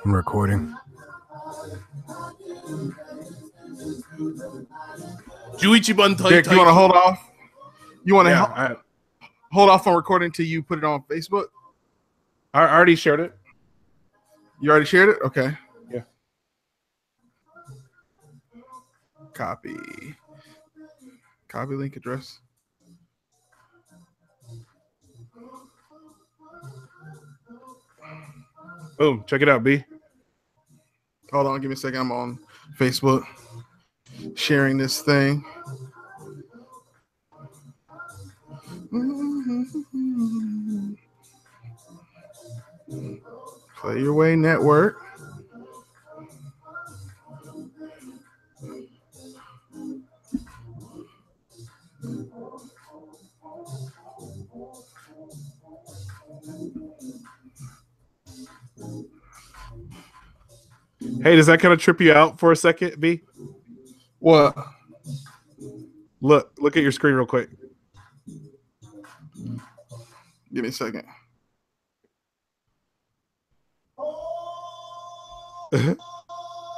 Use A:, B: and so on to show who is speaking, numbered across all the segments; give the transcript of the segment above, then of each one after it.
A: I'm recording.
B: Juichiban
C: Derek, you want to hold off? You want to hold off on recording until you put it on Facebook?
B: I already shared it.
C: You already shared it? Okay.
B: Yeah.
C: Copy link address.
B: Boom. Check it out, B.
C: Hold on, give me a second. I'm on Facebook sharing this thing. Play Your Way Network.
B: Hey, does that kind of trip you out for a second, B?
C: What?
B: Look at your screen real quick.
C: Give me a second.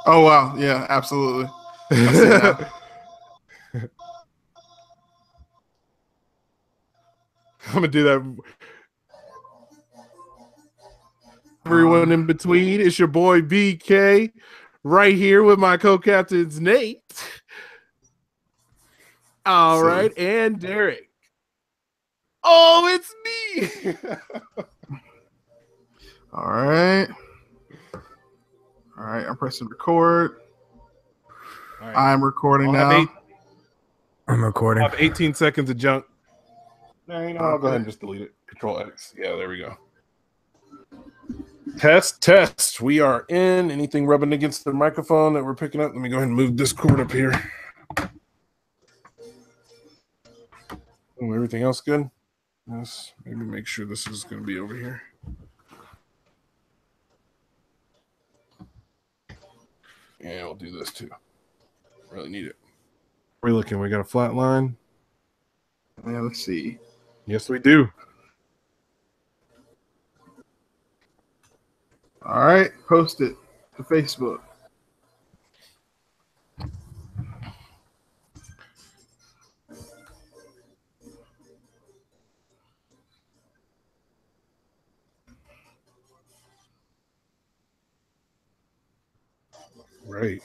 C: Oh, wow. Yeah, absolutely. I see that.
B: I'm going to do that. Everyone in between, it's your boy BK right here with my co-captains Nate. All right, and Derek. Oh, it's me.
C: All right, I'm pressing record. Right. I'm recording now.
A: I'm recording.
B: I have 18 seconds of junk. I'll go ahead and just delete it. Control X. Yeah, there we go. Test. We are in. Anything rubbing against the microphone that we're picking up? Let me go ahead and move this cord up here. Everything else good? Yes. Maybe make sure this is going to be over here. Yeah, we'll do this too. Really need it. We're looking. We got a flat line.
C: Yeah, let's see.
B: Yes, we do.
C: All right, post it to Facebook.
B: Right.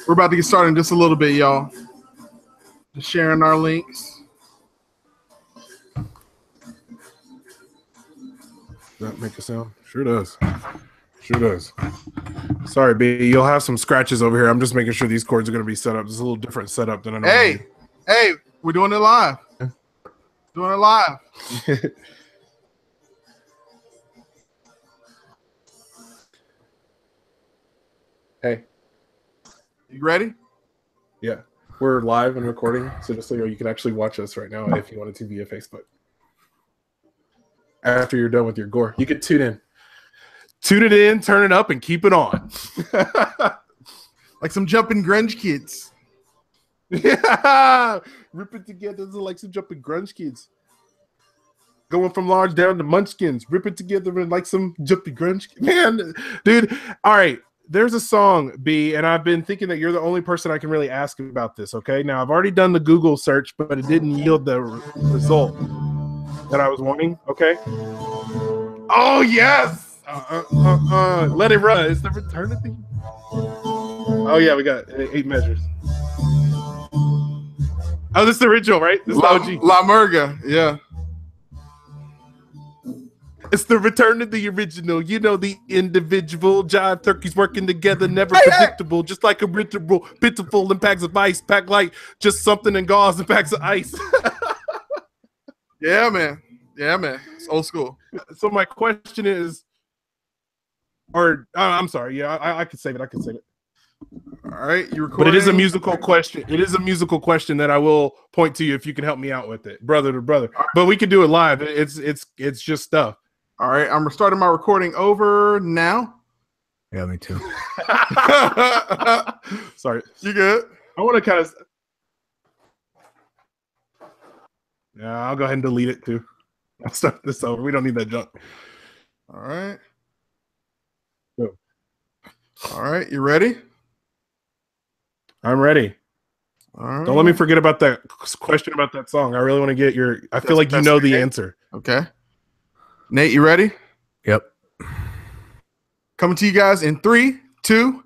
C: We're about to get started in just a little bit, y'all. Just sharing our links.
B: Does that make a sound? Sure does. Sorry, B. You'll have some scratches over here. I'm just making sure these cords are going to be set up. It's a little different setup than I normally do.
C: Hey, we're doing it live. Doing it live.
B: Hey.
C: You ready?
B: Yeah. We're live and recording, so just so you can actually watch us right now if you wanted to via Facebook. After you're done with your gore, you can tune in. Tune it in, turn it up, and keep it on.
C: Like some jumping grunge kids.
B: Yeah. Rip it together like some jumping grunge kids. Going from large down to munchkins. Rip it together like some jumping grunge kids. Man, dude. All right. There's a song, B, and I've been thinking that you're the only person I can really ask about this, okay? Now, I've already done the Google search, but it didn't yield the result that I was wanting, okay? Oh, yes! Let it run. It's the return of the... Oh, yeah, we got 8 measures. Oh, this is the original, right? This is the OG.
C: La Murga, yeah.
B: It's the return of the original. You know, the individual jive turkeys working together, never predictable, just like a ritual, pitiful in packs of ice, pack light, just something in gauze and packs of ice.
C: Yeah, man. It's old school.
B: So my question is, or I'm sorry, yeah, I could save it.
C: All right, you recording?
B: But it is a musical question. It is a musical question that I will point to you if you can help me out with it, brother to brother. But we can do it live. It's just stuff.
C: All right, I'm starting my recording over now.
A: Yeah, me too.
B: Sorry,
C: You good?
B: I want to kind of. Yeah, I'll go ahead and delete it too. I'll start this over. We don't need that junk.
C: All right.
B: Go.
C: All right, you ready?
B: I'm ready.
C: All right.
B: Don't let me forget about that question about that song. I really want to get your. I feel like you know the answer.
C: Okay. Nate, you ready?
A: Yep.
C: Coming to you guys in 3, 2.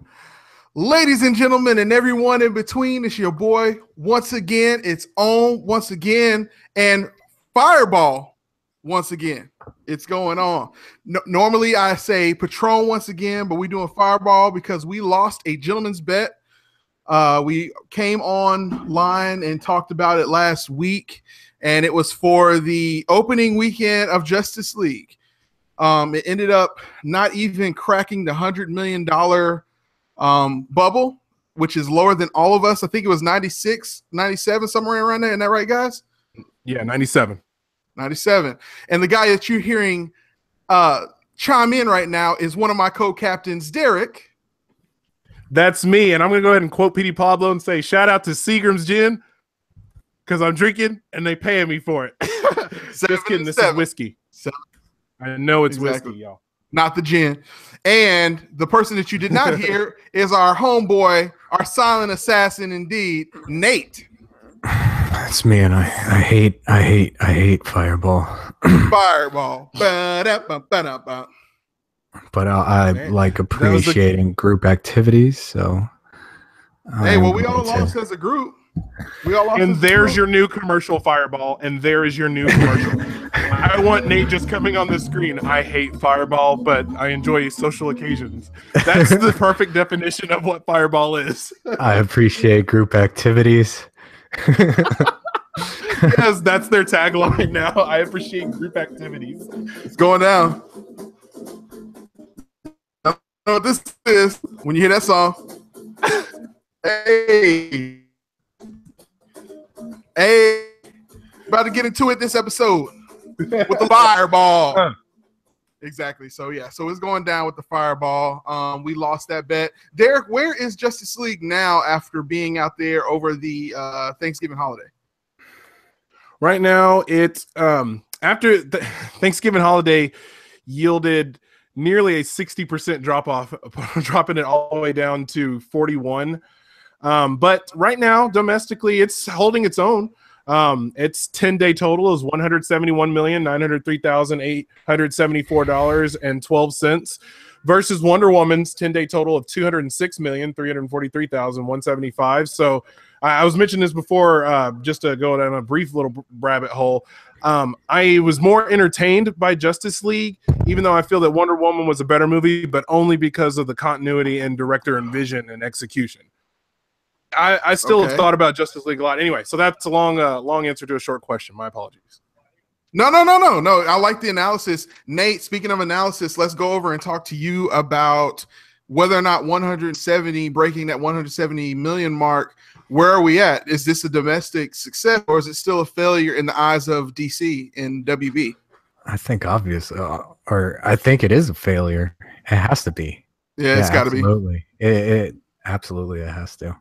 C: Ladies and gentlemen, and everyone in between, it's your boy once again. It's on once again, and Fireball once again. It's going on. Normally, I say Patron once again, but we're doing Fireball because we lost a gentleman's bet. We came online and talked about it last week, and it was for the opening weekend of Justice League. It ended up not even cracking the $100 million bubble, which is lower than all of us. I think it was 96, 97, somewhere around there. Isn't that right, guys?
B: Yeah, 97.
C: 97. And the guy that you're hearing chime in right now is one of my co-captains, Derek.
B: That's me, and I'm gonna go ahead and quote Petey Pablo and say, "Shout out to Seagram's Gin because I'm drinking and they paying me for it." Just kidding. This is whiskey. I know it's
C: Exactly.
B: whiskey, y'all.
C: Not the gin. And the person that you did not hear is our homeboy, our silent assassin indeed, Nate.
A: That's me, and I hate Fireball.
C: Fireball. Ba-da-ba-ba-da-ba.
A: But I
C: Man,
A: like appreciating group activities, so.
C: Hey,
A: I'm
C: well, we
A: going
C: all
A: to-
C: lost as a group. We all lost
B: And
C: as a
B: there's
C: group.
B: your new commercial, Fireball, and there is your new commercial. I want Nate just coming on the screen. I hate Fireball, but I enjoy social occasions. That's the perfect definition of what Fireball is.
A: I appreciate group activities.
B: Yes, that's their tagline now. I appreciate group activities.
C: It's going down. I know what this is when you hear that song. Hey. Hey. About to get into it this episode with the Fireball. Exactly. So, yeah. So, it's going down with the Fireball. We lost that bet. Derek, where is Justice League now after being out there over the Thanksgiving holiday?
B: Right now, it's after the Thanksgiving holiday yielded nearly a 60% drop off, dropping it all the way down to 41. But right now, domestically, it's holding its own. Its 10-day total is $171,903,874.12 versus Wonder Woman's 10-day total of $206,343,175. So I was mentioning this before, just to go down a brief little rabbit hole. I was more entertained by Justice League, even though I feel that Wonder Woman was a better movie, but only because of the continuity and director and vision and execution. I still have thought about Justice League a lot. Anyway, so that's a long answer to a short question. My apologies.
C: No. I like the analysis. Nate, speaking of analysis, let's go over and talk to you about whether or not 170, breaking that 170 million mark. Where are we at? Is this a domestic success, or is it still a failure in the eyes of DC and WB?
A: I think obvious, or I think it is a failure. It has to be.
C: Yeah, it's got to be.
A: Absolutely. It absolutely it has to.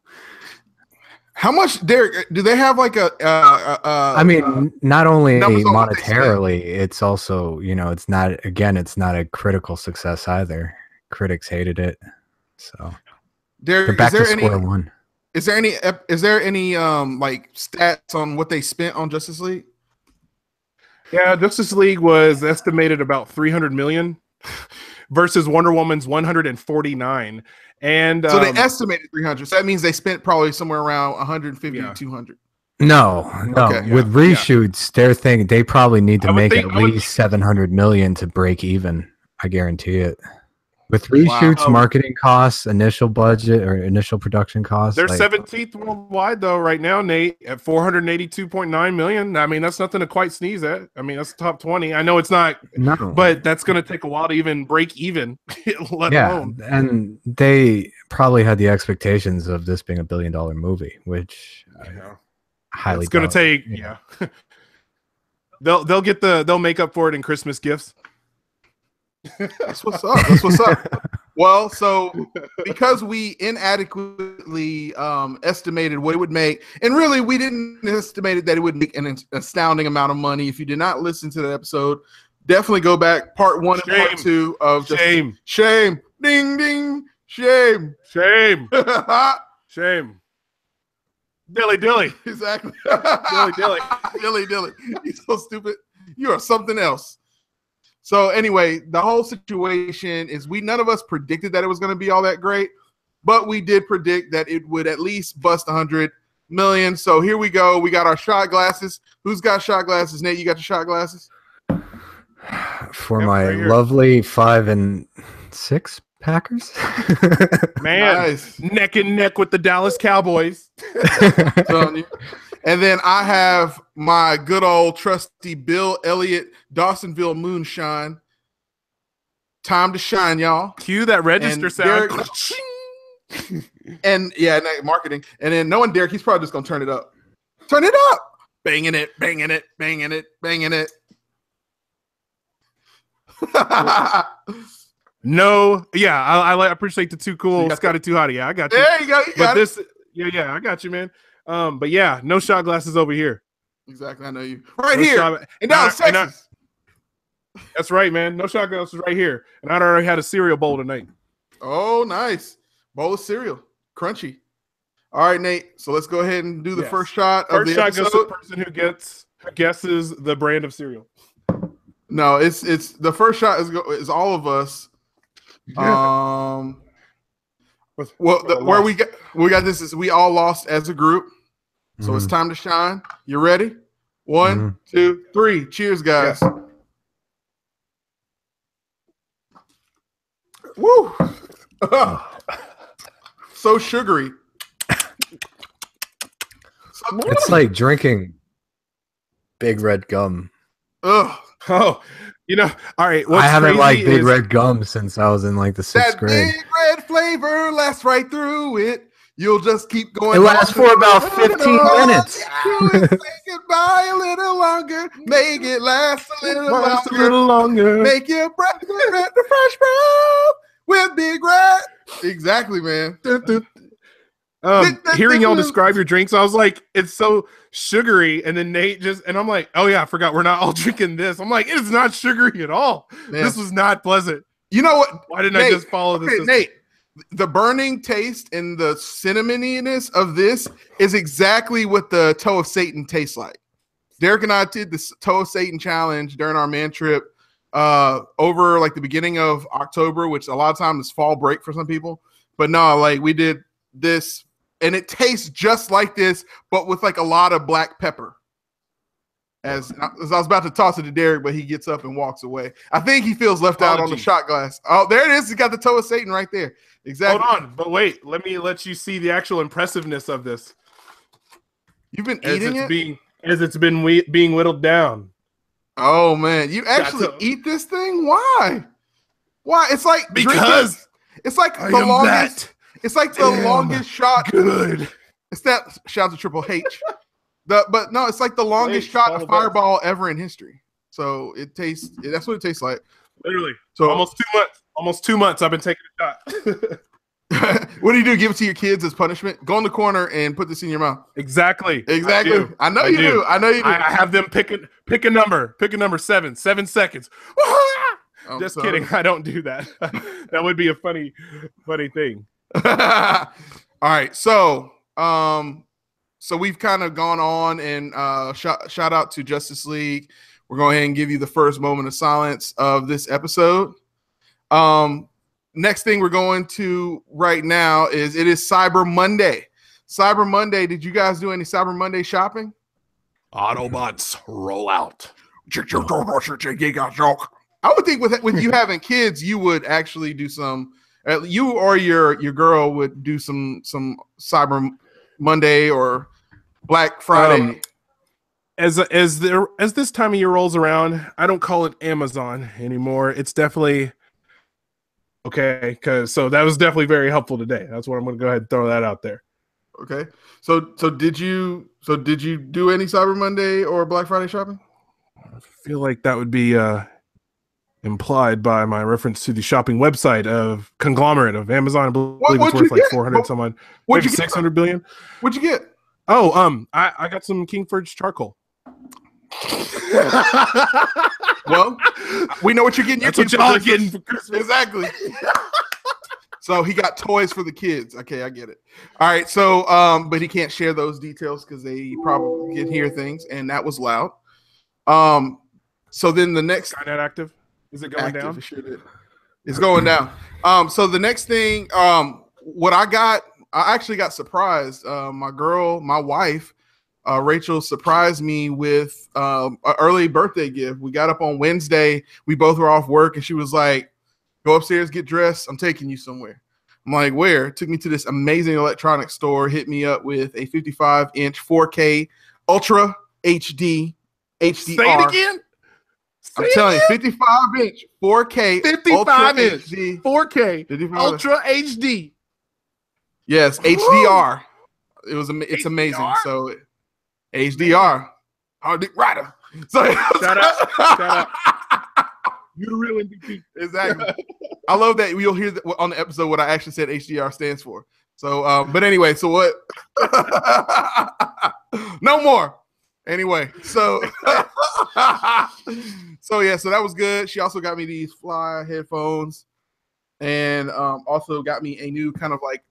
C: How much, Derek? Do they have like a?
A: I mean, not only
C: numbers on what they
A: monetarily, it's also, it's not a critical success either. Critics hated it, so
C: Derek,
A: they're back to square one.
C: Is there any like stats on what they spent on Justice League?
B: Yeah, Justice League was estimated about 300 million versus Wonder Woman's 149. And
C: so they estimated 300. So that means they spent probably somewhere around 150 to 200.
A: No.
C: Okay,
A: With reshoots, they're thinking they probably need to make at least 700 million to break even. I guarantee it. With reshoots,
B: Wow.
A: marketing costs, initial budget or initial production costs.
B: They're
A: like,
B: 17th worldwide though right now, Nate, at 482.9 million. I mean, that's nothing to quite sneeze at. I mean, that's top 20. I know it's not,
A: no,
B: but that's going to take a while to even break even, let alone.
A: And they probably had the expectations of this being $1 billion movie, which highly
B: It's going to
A: doubt.
B: take, yeah. They'll make up for it in Christmas gifts.
C: That's what's up. That's what's up. Well, so because we inadequately estimated what it would make, and really we didn't estimate that it would make an astounding amount of money. If you did not listen to the episode, definitely go back part 1 and part 2 of shame, ding ding, shame,
B: shame. Dilly.
C: Exactly.
B: Dilly.
C: Dilly. You're so stupid. You are something else. So anyway, the whole situation is none of us predicted that it was going to be all that great, but we did predict that it would at least bust 100 million. So here we go. We got our shot glasses. Who's got shot glasses? Nate, you got your shot glasses?
A: For
B: Yep,
A: my
B: right here.
A: lovely 5 and 6 Packers.
B: Man,
C: Nice.
B: neck and neck with the Dallas Cowboys.
C: Telling you. And then I have my good old trusty Bill Elliott Dawsonville Moonshine. Time to shine, y'all.
B: Cue that register
C: And
B: sound.
C: And marketing. And then knowing Derek, he's probably just gonna turn it up. Turn it up. Banging it.
B: No, yeah, I appreciate the too cool, Scotty too hotty. Yeah, I got you.
C: There you go.
B: I got you, man. But yeah, no shot glasses over here.
C: Exactly. I know you. Right
B: No
C: here.
B: shot-
C: And down
B: and I-
C: Texas.
B: That's right, man. No shot glasses right here. And I'd already had a cereal bowl tonight.
C: Oh, nice. Bowl of cereal. Crunchy. All right, Nate. So let's go ahead and do the
B: Yes.
C: first shot of
B: First
C: the
B: shot goes to
C: episode.
B: the person who guesses the brand of cereal.
C: No, it's the first shot is all of us. Where we got this is we all lost as a group. So it's time to shine. You ready? 1, 2, 3. Cheers, guys.
B: Yeah.
C: Woo! So sugary.
A: It's like drinking Big Red gum.
C: Ugh.
B: Oh, all right.
A: I haven't
B: crazy
A: liked Big
B: is-
A: Red gum since I was in like the 6th
C: That
A: grade.
C: big red flavor lasts right through it. You'll just keep going.
A: It lasts for about 15 minutes.
C: Say goodbye a little longer. Make it last a little longer. Make your breath the fresh breath with Big Red. Exactly, man.
B: Hearing y'all describe your drinks, I was like, it's so sugary. And then Nate and I'm like, oh yeah, I forgot we're not all drinking this. I'm like, it's not sugary at all.
C: Man.
B: This was not pleasant.
C: You know what?
B: Why didn't I just follow this?
C: Okay, Nate, the burning taste and the cinnamoniness of this is exactly what the toe of Satan tastes like. Derek and I did the toe of Satan challenge during our man trip over like the beginning of October, which a lot of times is fall break for some people. But no, like we did this and it tastes just like this, but with like a lot of black pepper. As I was about to toss it to Derek, but he gets up and walks away. I think he feels left out on the shot glass. Oh, there it is. He got the toe of Satan right there. Exactly.
B: Hold on, but wait, let me let you see the actual impressiveness of this.
C: You've been eating it?
B: Being whittled down.
C: Oh man, you actually eat this thing? Why? It's like
B: Because
C: it's like
B: I
C: the
B: am
C: longest.
B: that
C: It's like the longest shot.
B: good.
C: It's that shout to Triple H. But no, it's like the longest shot of Fireball ever in history. So it tastes. That's what it tastes like.
B: Literally.
C: So
B: Almost 2 months. Almost 2 months I've been taking a shot.
C: what do? Give it to your kids as punishment? Go in the corner and put this in your mouth.
B: Exactly.
C: I know you do. I know you do.
B: I have them pick a number. Pick a number 7 seconds. Just kidding. I don't do that. That would be a funny thing.
C: All right. So we've kind of gone on and shout out to Justice League. We're going ahead and give you the first moment of silence of this episode. Next thing we're going to right now is it is Cyber Monday. Cyber Monday. Did you guys do any Cyber Monday shopping?
B: Autobots roll out.
C: I would think with you having kids, you would actually do some. You or your girl would do some Cyber Monday or Black Friday.
B: As this time of year rolls around, I don't call it Amazon anymore. It's definitely okay, so that was definitely very helpful today. That's what I'm going to go ahead and throw that out there.
C: Okay. So did you do any Cyber Monday or Black Friday shopping?
B: I feel like that would be implied by my reference to the shopping website of conglomerate of Amazon. I believe it's worth like 400 some odd. What'd you get? 600 billion.
C: What'd you get?
B: Oh, I got some Kingford's charcoal.
C: Well, we know what you're getting.
B: That's what y'all getting for Christmas.
C: Exactly. So he got toys for the kids. Okay, I get it. All right. So, but he can't share those details because they probably can hear things, and that was loud. So then the next
B: Skynet active. Is it going down?
C: Sure did. It's going down. So the next thing, what I actually got surprised. My wife, Rachel, surprised me with an early birthday gift. We got up on Wednesday. We both were off work, and she was like, "Go upstairs, get dressed. I'm taking you somewhere." I'm like, "Where?" Took me to this amazing electronics store. Hit me up with a 55-inch 4K Ultra HD HDR.
B: Say it again.
C: I'm telling you, 55-inch 4K
B: 55-inch
C: HD,
B: 4K
C: 55.
B: Ultra HD.
C: Yes, HDR. It's amazing. So HDR. Hardik Rider. So
B: Shout out. You're the real MVP.
C: Exactly. I love that you'll hear on the episode what I actually said HDR stands for. So, but anyway, so what? No more. Anyway, so so that was good. She also got me these Fly headphones, and also got me a new kind of like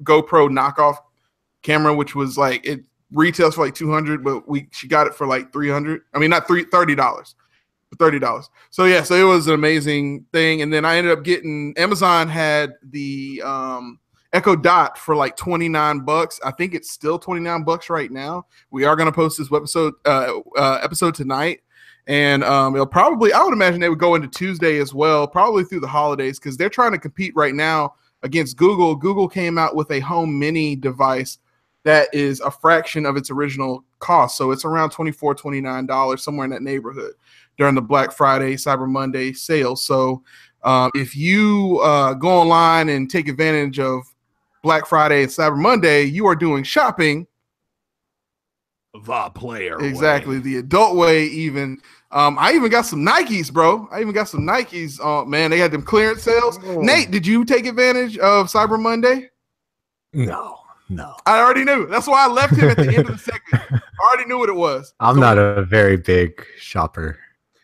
C: GoPro knockoff camera, which was like it retails for like $200, but she got it for like $300. I mean, not $30, for $30. So yeah, so it was an amazing thing. And then I ended up getting Amazon had the Echo Dot for like $29. I think it's still $29 right now. We are going to post this episode tonight, and it'll probably, I would imagine they would go into Tuesday as well, probably through the holidays, because they're trying to compete right now against Google. Google came out with a home mini device that is a fraction of its original cost, so it's around $24, $29, somewhere in that neighborhood during the Black Friday, Cyber Monday sales. So if you go online and take advantage of Black Friday and Cyber Monday, you are doing shopping
B: the player
C: exactly
B: way.
C: The adult way. Even I even got some Nikes, bro. Man, they had them clearance sales. Nate, did you take advantage of Cyber Monday?
A: No.
C: I already knew. That's why I left him at the end of the segment. I already knew what it was.
A: I'm not a very big shopper.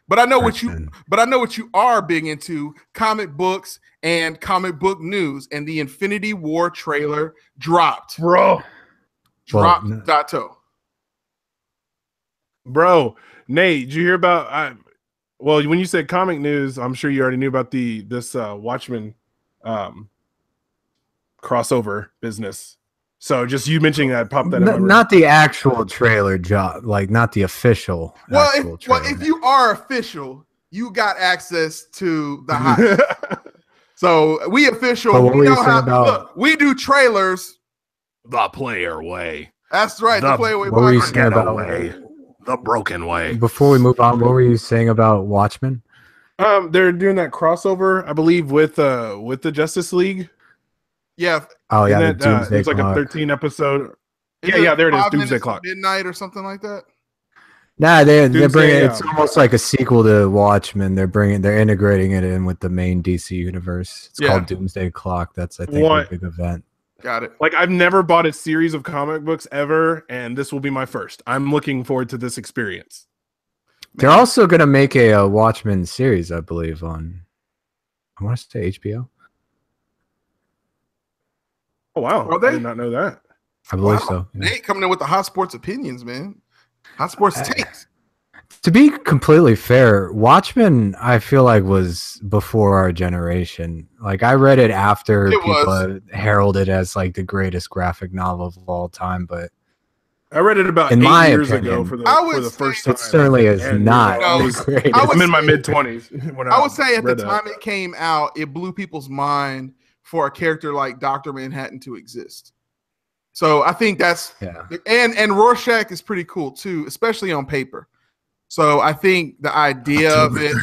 C: But I know what you are big into: comic books and comic book news. And the Infinity War trailer dropped.
B: Bro.
C: Dato.
B: Bro, Nate, did you hear about when you said comic news, I'm sure you already knew about this Watchmen crossover business. So just you mentioning that popped that in.
A: Not the actual trailer job, like not the official.
C: If you are official, you got access to the hype. So we official. We know how. We do trailers
B: the player way.
C: That's right. The player way.
A: What were you saying about
B: the broken way?
A: Before we move on, what were you saying about Watchmen?
B: They're doing that crossover, I believe, with the Justice League.
C: Yeah.
A: Oh yeah,
B: it's like a 13 episode. Yeah, there it is. Doomsday Clock.
C: Midnight or something like that.
A: Nah, they're bringing it's almost like a sequel to Watchmen. They're integrating it in with the main DC universe. It's called Doomsday Clock. That's I think a big event.
C: Got it.
B: Like I've never bought a series of comic books ever, and this will be my first. I'm looking forward to this experience.
A: They're also going to make a Watchmen series, I believe, on I want to say HBO.
B: Oh wow! I did not know that.
A: I believe so. Yeah.
C: Nate coming in with the hot sports opinions, man. Hot sports takes.
A: To be completely fair, Watchmen, I feel like was before our generation. Like I read it after people heralded as like the greatest graphic novel of all time, but
B: I read it about
A: In
B: 8
A: my
B: years
A: opinion,
B: ago for the first time.
A: it certainly is
B: And,
A: not.
B: I'm in my mid-20s.
C: I would say at the time it came out, it blew people's mind for a character like Dr. Manhattan to exist. So I think that's and Rorschach is pretty cool too, especially on paper. So I think the idea of it,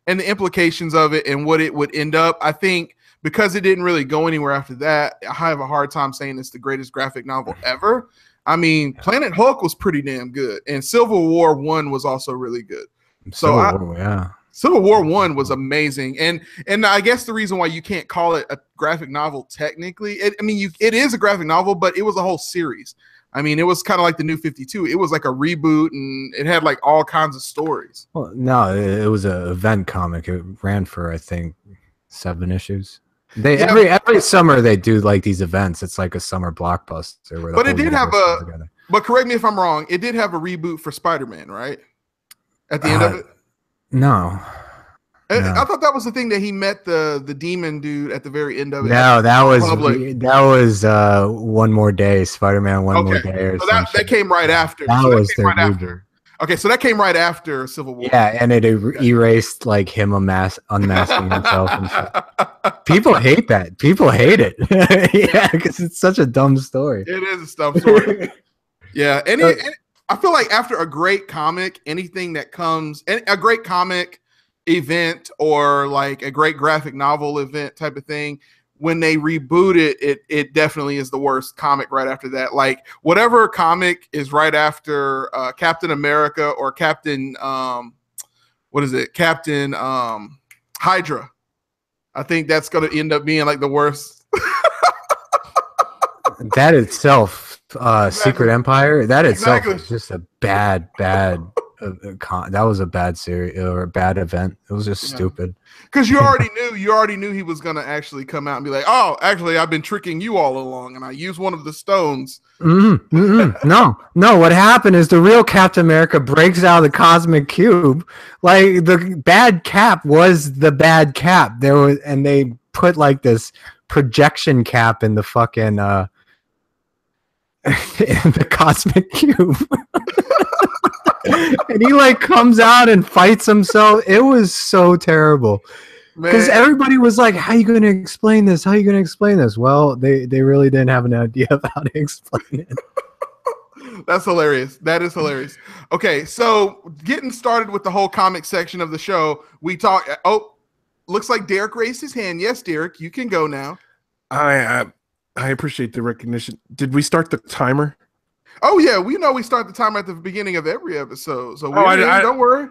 C: and the implications of it and what it would end up, I think because it didn't really go anywhere after that, I have a hard time saying it's the greatest graphic novel ever. I mean, Planet Hulk was pretty damn good, and Civil War 1 was also really good. Civil War 1 was amazing, and I guess the reason why you can't call it a graphic novel technically, it is a graphic novel, but it was a whole series. I mean, it was kind of like the New 52. It was like a reboot, and it had like all kinds of stories.
A: Well, no, it was an event comic. It ran for I think 7 issues. Every summer they do like these events. It's like a summer blockbuster. Where
C: but it did have but correct me if I'm wrong. It did have a reboot for Spider-Man, right? At the end of it.
A: No.
C: I thought that was the thing that he met the demon dude at the very end of it.
A: No, that was One More Day, Spider-Man One More Day. Or
C: so that came right after.
A: That was their reboot.
C: Okay, so that came right after Civil War.
A: Yeah, and it erased like him unmasking himself and shit. People hate that. People hate it. Yeah, because it's such a dumb story.
C: It is a dumb story. Yeah, and I feel like after a great comic, anything that comes, a great comic event or like a great graphic novel event type of thing, when they reboot it definitely is the worst comic right after that. Like whatever comic is right after Captain America or Captain Captain Hydra. I think that's going to end up being like the worst.
A: That itself, Secret Empire, that itself is just a bad that was a bad series or a bad event. It was just stupid.
C: Because you already knew he was gonna actually come out and be like, "Oh, actually, I've been tricking you all along, and I used one of the stones."
A: No. What happened is the real Captain America breaks out of the cosmic cube. Like the bad Cap was the bad Cap. And they put like this projection cap in the fucking in the cosmic cube. And he like comes out and fights himself. It was so terrible because everybody was like, "How are you going to explain this? How are you going to explain this?" Well, they really didn't have an idea of how to explain it.
C: That's hilarious. That is hilarious. Okay, so getting started with the whole comic section of the show, we talk. Oh, looks like Derek raised his hand. Yes, Derek, you can go now.
B: I appreciate the recognition. Did we start the timer?
C: Oh yeah, we start the timer at the beginning of every episode. So don't worry.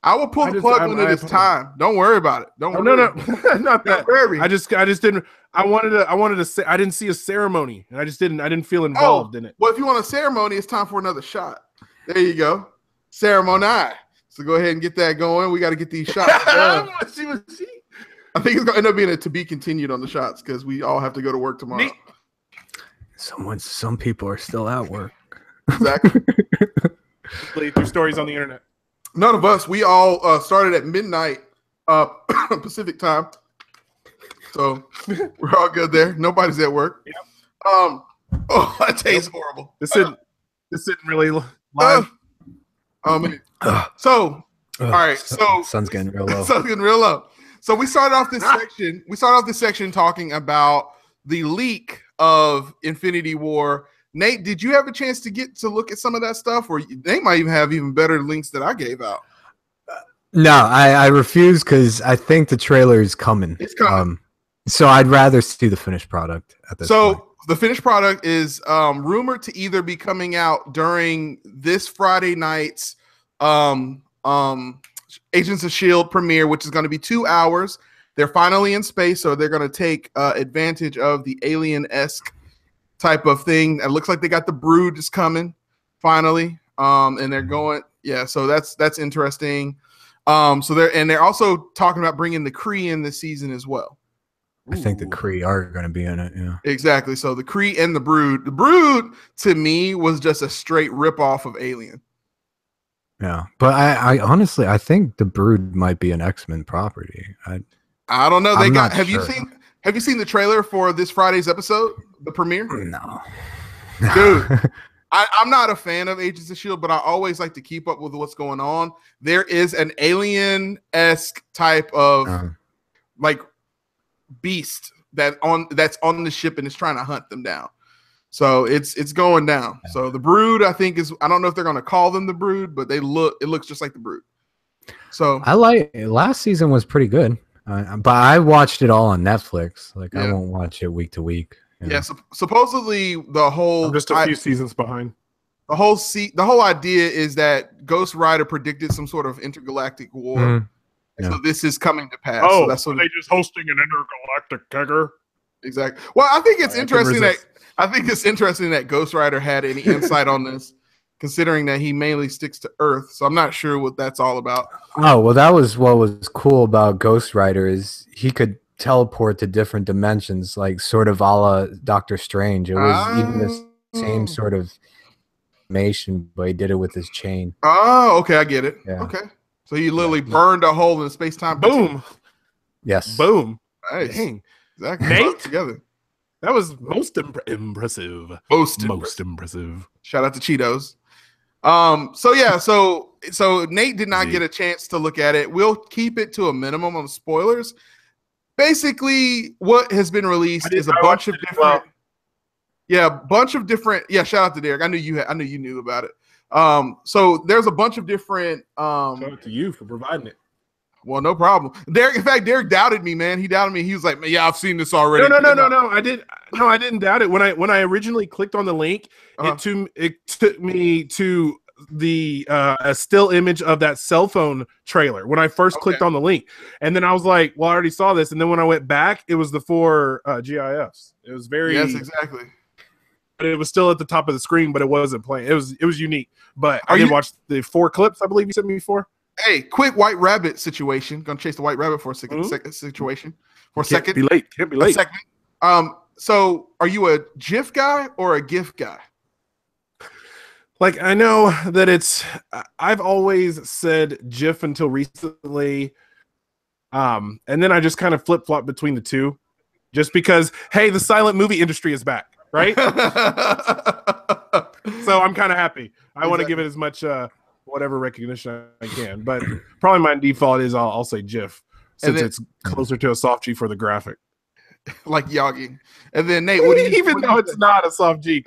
C: I will pull the plug when it is time. Don't worry about it. Don't worry.
B: No, not that. I just didn't. I wanted to say I didn't see a ceremony, and I didn't feel involved in it.
C: Well, if you want a ceremony, it's time for another shot. There you go, ceremony. So go ahead and get that going. We got to get these shots done. I think it's gonna end up being a to be continued on the shots because we all have to go to work tomorrow.
A: Some people are still at work.
C: Exactly.
B: Through stories on the internet.
C: None of us. We all started at midnight Pacific time, so we're all good there. Nobody's at work. Yep. Oh, that tastes horrible.
B: This isn't really live.
C: So, all right. So
A: sun's getting real low.
C: Sun's getting real low. So we started off this section. We started off this section talking about the leak of Infinity War. Nate, did you have a chance to get to look at some of that stuff? Or Nate might even have even better links that I gave out.
A: No, I refuse because I think the trailer is coming.
C: It's coming.
A: So I'd rather see the finished product at this point.
C: The finished product is rumored to either be coming out during this Friday night's Agents of S.H.I.E.L.D. premiere, which is going to be 2 hours. They're finally in space, so they're going to take advantage of the alien-esque type of thing. It looks like they got the Brood is coming finally, and they're going. Yeah, so that's interesting. So they're also talking about bringing the Kree in this season as well.
A: I think the Kree are going to be in it. Yeah,
C: exactly. So the Kree and the Brood. The Brood to me was just a straight ripoff of Alien.
A: Yeah, but I honestly I think the Brood might be an X-Men property.
C: I don't know. Have you seen the trailer for this Friday's episode, the premiere?
A: No.
C: Dude, I'm not a fan of Agents of S.H.I.E.L.D., but I always like to keep up with what's going on. There is an alien-esque type of like beast that's on the ship and is trying to hunt them down. So it's going down. So the Brood, I think, I don't know if they're going to call them the Brood, but it looks just like the Brood. So
A: last season was pretty good, but I watched it all on Netflix. Like I won't watch it week to week.
C: Yeah, supposedly the whole
B: I'm just a few seasons behind.
C: The whole idea is that Ghost Rider predicted some sort of intergalactic war. So this is coming to pass.
B: Oh,
C: so that's what
B: they just hosting an intergalactic kegger?
C: Exactly. Well, I think it's interesting that Ghost Rider had any insight on this, considering that he mainly sticks to Earth. So I'm not sure what that's all about.
A: Oh, well, that was what was cool about Ghost Rider is he could teleport to different dimensions, like sort of a la Doctor Strange. It was even the same sort of animation, but he did it with his chain.
C: Oh, okay, I get it.
A: Yeah.
C: Okay. So he literally burned a hole in space-time.
B: Boom.
A: Yes.
B: Boom.
C: Nice.
B: Dang.
C: Exactly.
B: Nate?
C: Together.
B: That was most impressive.
C: Most
B: impressive.
C: Shout out to Cheetos. So Nate did not get a chance to look at it. We'll keep it to a minimum of spoilers. Basically, what has been released is a bunch of different. Shout out to Derek. I knew you knew about it. So there's a bunch of different.
B: Shout out to you for providing it.
C: Well, no problem. Derek, in fact, Derek doubted me, man. He doubted me. He was like, "Yeah, I've seen this already."
B: No. I didn't doubt it. When I originally clicked on the link, it took me to the a still image of that cell phone trailer when I first clicked on the link, and then I was like, "Well, I already saw this." And then when I went back, it was the 4 GIFs. It was very
C: exactly.
B: But it was still at the top of the screen, but it wasn't playing. It was unique. But I did watch the 4 clips. I believe you sent me 4.
C: Hey, quick White Rabbit situation. Gonna chase the White Rabbit for a second. Situation for a second.
B: Can't be late.
C: A second. So are you a GIF guy or a GIF guy?
B: Like, I know that I've always said GIF until recently. And then I just kind of flip-flop between the two. Just because, hey, the silent movie industry is back, right? So I'm kind of happy. I want to give it as much whatever recognition I can. But probably my default is I'll say GIF since it's closer to a soft G for the graphic.
C: Like Yagi. And then Nate, what do you
B: even though it's not a soft G?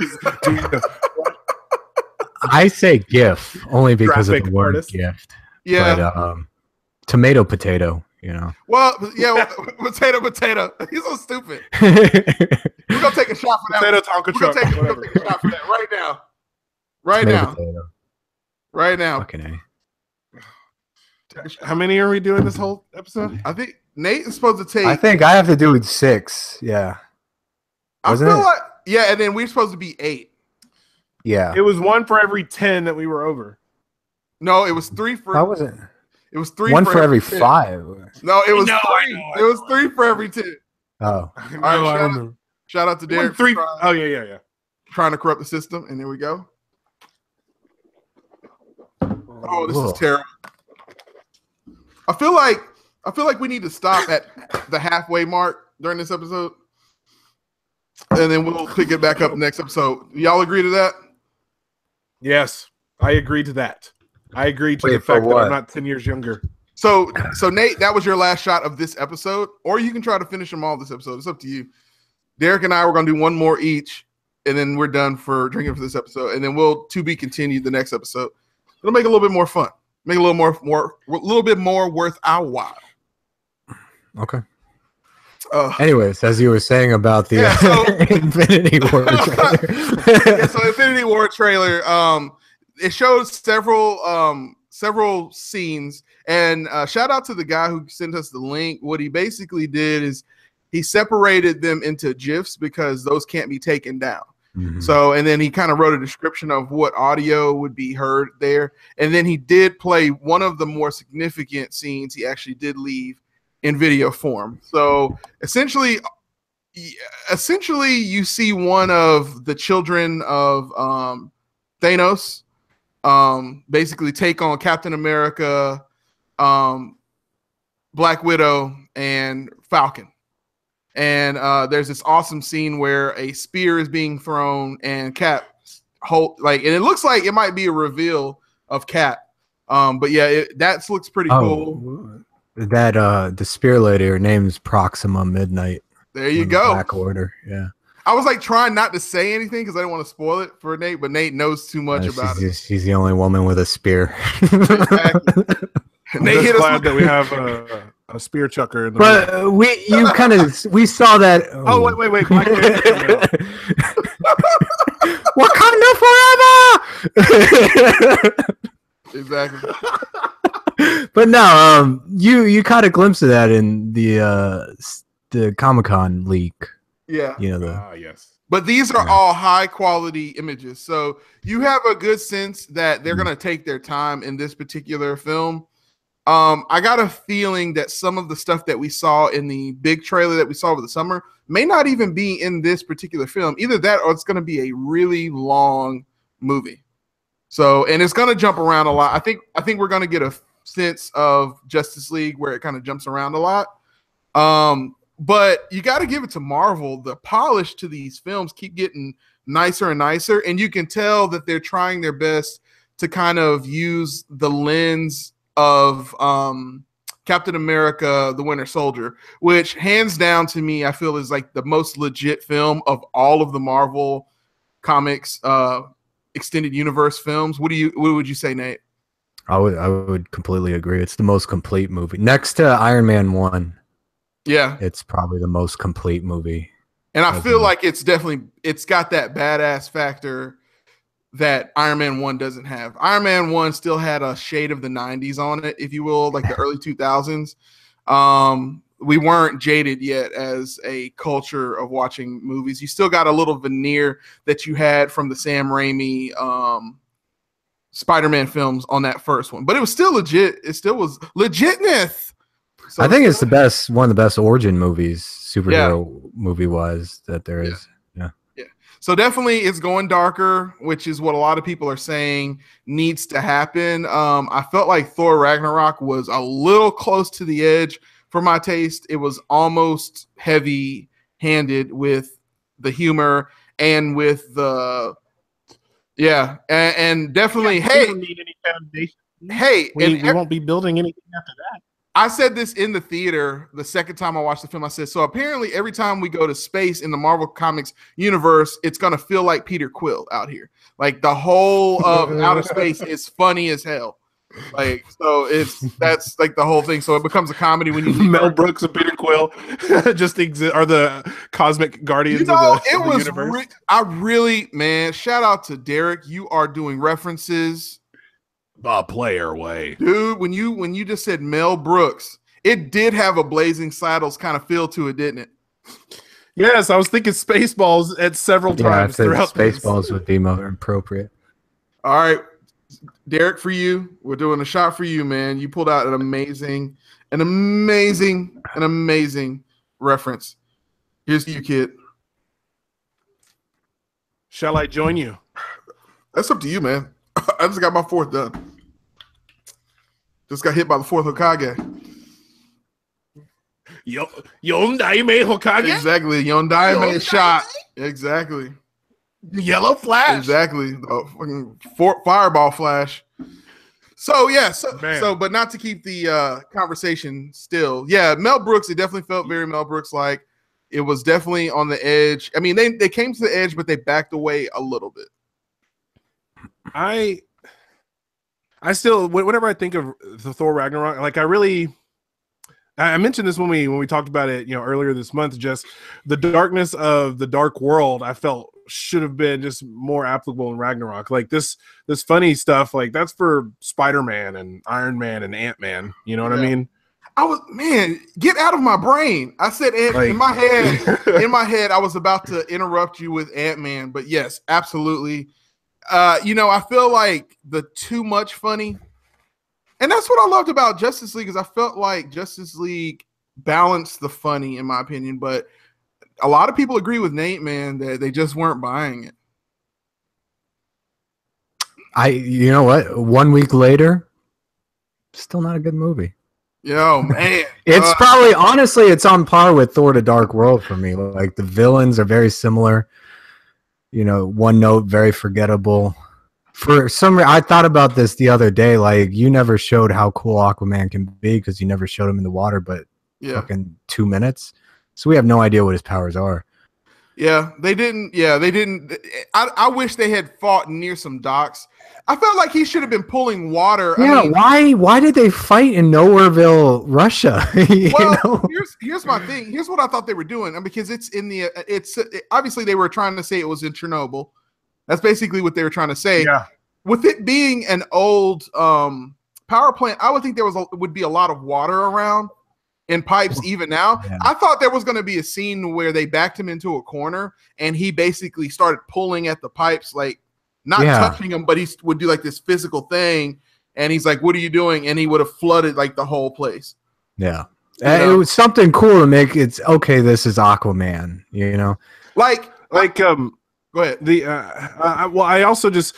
A: I say GIF only because of the word gift.
C: Yeah.
A: But, tomato, potato, you know.
C: Well, yeah, potato. He's so stupid. We're gonna take a shot for that.
B: Potato Tonka truck.
C: We're gonna take a shot for that right now. Right now.
A: Fucking A.
B: How many are we doing this whole episode?
C: I think Nate is supposed to take.
A: I think I have to do 6. Yeah. Wasn't it?
C: And then we're supposed to be 8.
A: Yeah.
B: It was 1 for every 10 that we were over.
C: No, it was 3 for.
A: How was it?
C: It was 3
A: 1 for every
C: 10.
A: 5.
C: No, it was 3.
B: I
C: It was 3 for every 10.
A: Oh.
C: All right, shout out to Derek.
B: 3. Oh yeah.
C: Trying to corrupt the system, and there we go. Oh, this is terrible. I feel like we need to stop at the halfway mark during this episode, and then we'll pick it back up next episode. Y'all agree to that?
B: Yes, I agree to that. I agree to the fact that I'm not 10 years younger.
C: So Nate, that was your last shot of this episode, or you can try to finish them all this episode. It's up to you. Derek and I were going to do one more each, and then we're done for drinking for this episode, and then we'll to be continued the next episode. It'll make it a little bit more fun, make it a little bit more worth our while.
A: Okay. Anyways, as you were saying about the Infinity War trailer.
C: So Infinity War trailer, it shows several scenes, and shout out to the guy who sent us the link. What he basically did is he separated them into GIFs because those can't be taken down. Mm-hmm. So, and then he kind of wrote a description of what audio would be heard there. And then he did play one of the more significant scenes he actually did leave in video form. So essentially you see one of the children of Thanos basically take on Captain America, Black Widow, and Falcon. And there's this awesome scene where a spear is being thrown and Cap whole like, and it looks like it might be a reveal of Cap. But yeah, that looks pretty cool.
A: That the spear lady, her name's Proxima Midnight.
C: There you go.
A: Black Order. Yeah.
C: I was like trying not to say anything because I didn't want to spoil it for Nate, but Nate knows too much about it.
A: She's the only woman with a spear.
C: Exactly. Nate hit us
B: glad that we have a spear chucker in the
A: But we saw that.
B: Oh wait. Black Panther.
A: Wakanda forever.
C: Exactly.
A: But no, you caught a glimpse of that in the Comic-Con leak.
C: Yeah.
A: You know
B: yes.
C: But these are all high quality images. So you have a good sense that they're going to take their time in this particular film. I got a feeling that some of the stuff that we saw in the big trailer that we saw over the summer may not even be in this particular film. Either that or it's going to be a really long movie. So, and it's going to jump around a lot. I think we're going to get a sense of Justice League where it kind of jumps around a lot. But you got to give it to Marvel. The polish to these films keep getting nicer and nicer. And you can tell that they're trying their best to kind of use the lens of Captain America, the Winter Soldier, which hands down to me, I feel is like the most legit film of all of the Marvel comics extended universe films. What would you say, Nate?
A: I would completely agree. It's the most complete movie. Next to Iron Man 1.
C: Yeah.
A: It's probably the most complete movie.
C: And I feel like it's got that badass factor that Iron Man 1 doesn't have. Iron Man 1 still had a shade of the 90s on it, if you will, like the early 2000s. We weren't jaded yet as a culture of watching movies. You still got a little veneer that you had from the Sam Raimi Spider-Man films on that first one. But it was still legit. It still was legitness. So
A: I think it's one of the best origin movies, superhero movie-wise, that there is. Yeah.
C: So definitely it's going darker, which is what a lot of people are saying needs to happen. I felt like Thor Ragnarok was a little close to the edge for my taste. It was almost heavy-handed with the humor and with the and definitely
B: we don't need any foundation. We won't be building anything after that.
C: I said this in the theater the second time I watched the film. I said, so apparently every time we go to space in the Marvel Comics universe, it's going to feel like Peter Quill out here. Like the whole of outer space is funny as hell. Like, so that's like the whole thing. So it becomes a comedy when you
B: Mel Brooks and Peter Quill just exist, are the cosmic guardians of the universe.
C: I really, man, shout out to Derek. You are doing references
B: the player way,
C: dude. When you just said Mel Brooks, it did have a Blazing Saddles kind of feel to it, didn't it?
B: Yes, I was thinking Spaceballs at several times throughout.
A: Spaceballs would be more appropriate.
C: All right, Derek, for you, we're doing a shot for you, man. You pulled out an amazing reference. Here's to you, kid.
B: Shall I join you?
C: That's up to you, man. I just got my fourth done. Just got hit by the fourth Hokage.
B: Yondaime Hokage?
C: Exactly. Yondaime shot. Exactly.
B: Yellow Flash.
C: Exactly. Fucking fireball flash. So, yeah. So, but not to keep the conversation still. Yeah, Mel Brooks, it definitely felt very Mel Brooks-like. It was definitely on the edge. I mean, they came to the edge, but they backed away a little bit.
B: I still, whenever I think of the Thor Ragnarok, like I mentioned this when we talked about it, earlier this month, just the darkness of the dark world, I felt should have been just more applicable in Ragnarok. Like this funny stuff, like that's for Spider-Man and Iron Man and Ant-Man. You know what I mean?
C: Get out of my brain. I said in my head, I was about to interrupt you with Ant-Man, but yes, absolutely. I feel like the too much funny, and that's what I loved about Justice League, is I felt like Justice League balanced the funny, in my opinion, but a lot of people agree with Nate, man, that they just weren't buying it.
A: You know what? 1 week later, still not a good movie.
C: Yo, man.
A: It's probably, honestly, it's on par with Thor: The Dark World for me. Like the villains are very similar. one note, very forgettable. For some reason, I thought about this the other day. Like, you never showed how cool Aquaman can be because you never showed him in the water, but fucking 2 minutes. So we have no idea what his powers are.
C: Yeah, they didn't. Yeah, they didn't. I wish they had fought near some docks. I felt like he should have been pulling water.
A: Yeah, why did they fight in Nowhereville, Russia?
C: Here's my thing. Here's what I thought they were doing, because it's obviously they were trying to say it was in Chernobyl. That's basically what they were trying to say.
B: Yeah.
C: With it being an old power plant, I would think would be a lot of water around in pipes even now. Yeah. I thought there was going to be a scene where they backed him into a corner and he basically started pulling at the pipes, like not touching them, but he would do like this physical thing. And he's like, "What are you doing?" And he would have flooded like the whole place.
A: Yeah. It was something cool to make it's okay. This is Aquaman,
C: like,
B: go ahead. I also just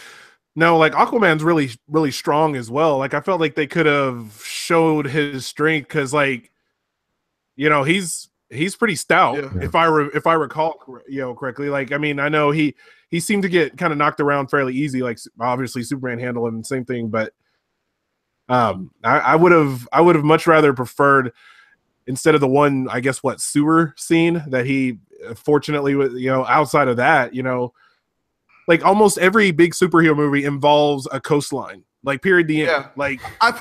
B: know, like, Aquaman's really, really strong as well. Like, I felt like they could have showed his strength because, like, he's pretty stout. Yeah. If I recall, correctly. Like, I mean, I know he seemed to get kind of knocked around fairly easy. Like, obviously, Superman handled him, same thing. But I would have much rather preferred, instead of the one, I guess, sewer scene that he fortunately, outside of that, like almost every big superhero movie involves a coastline, like period, the end. Like
C: I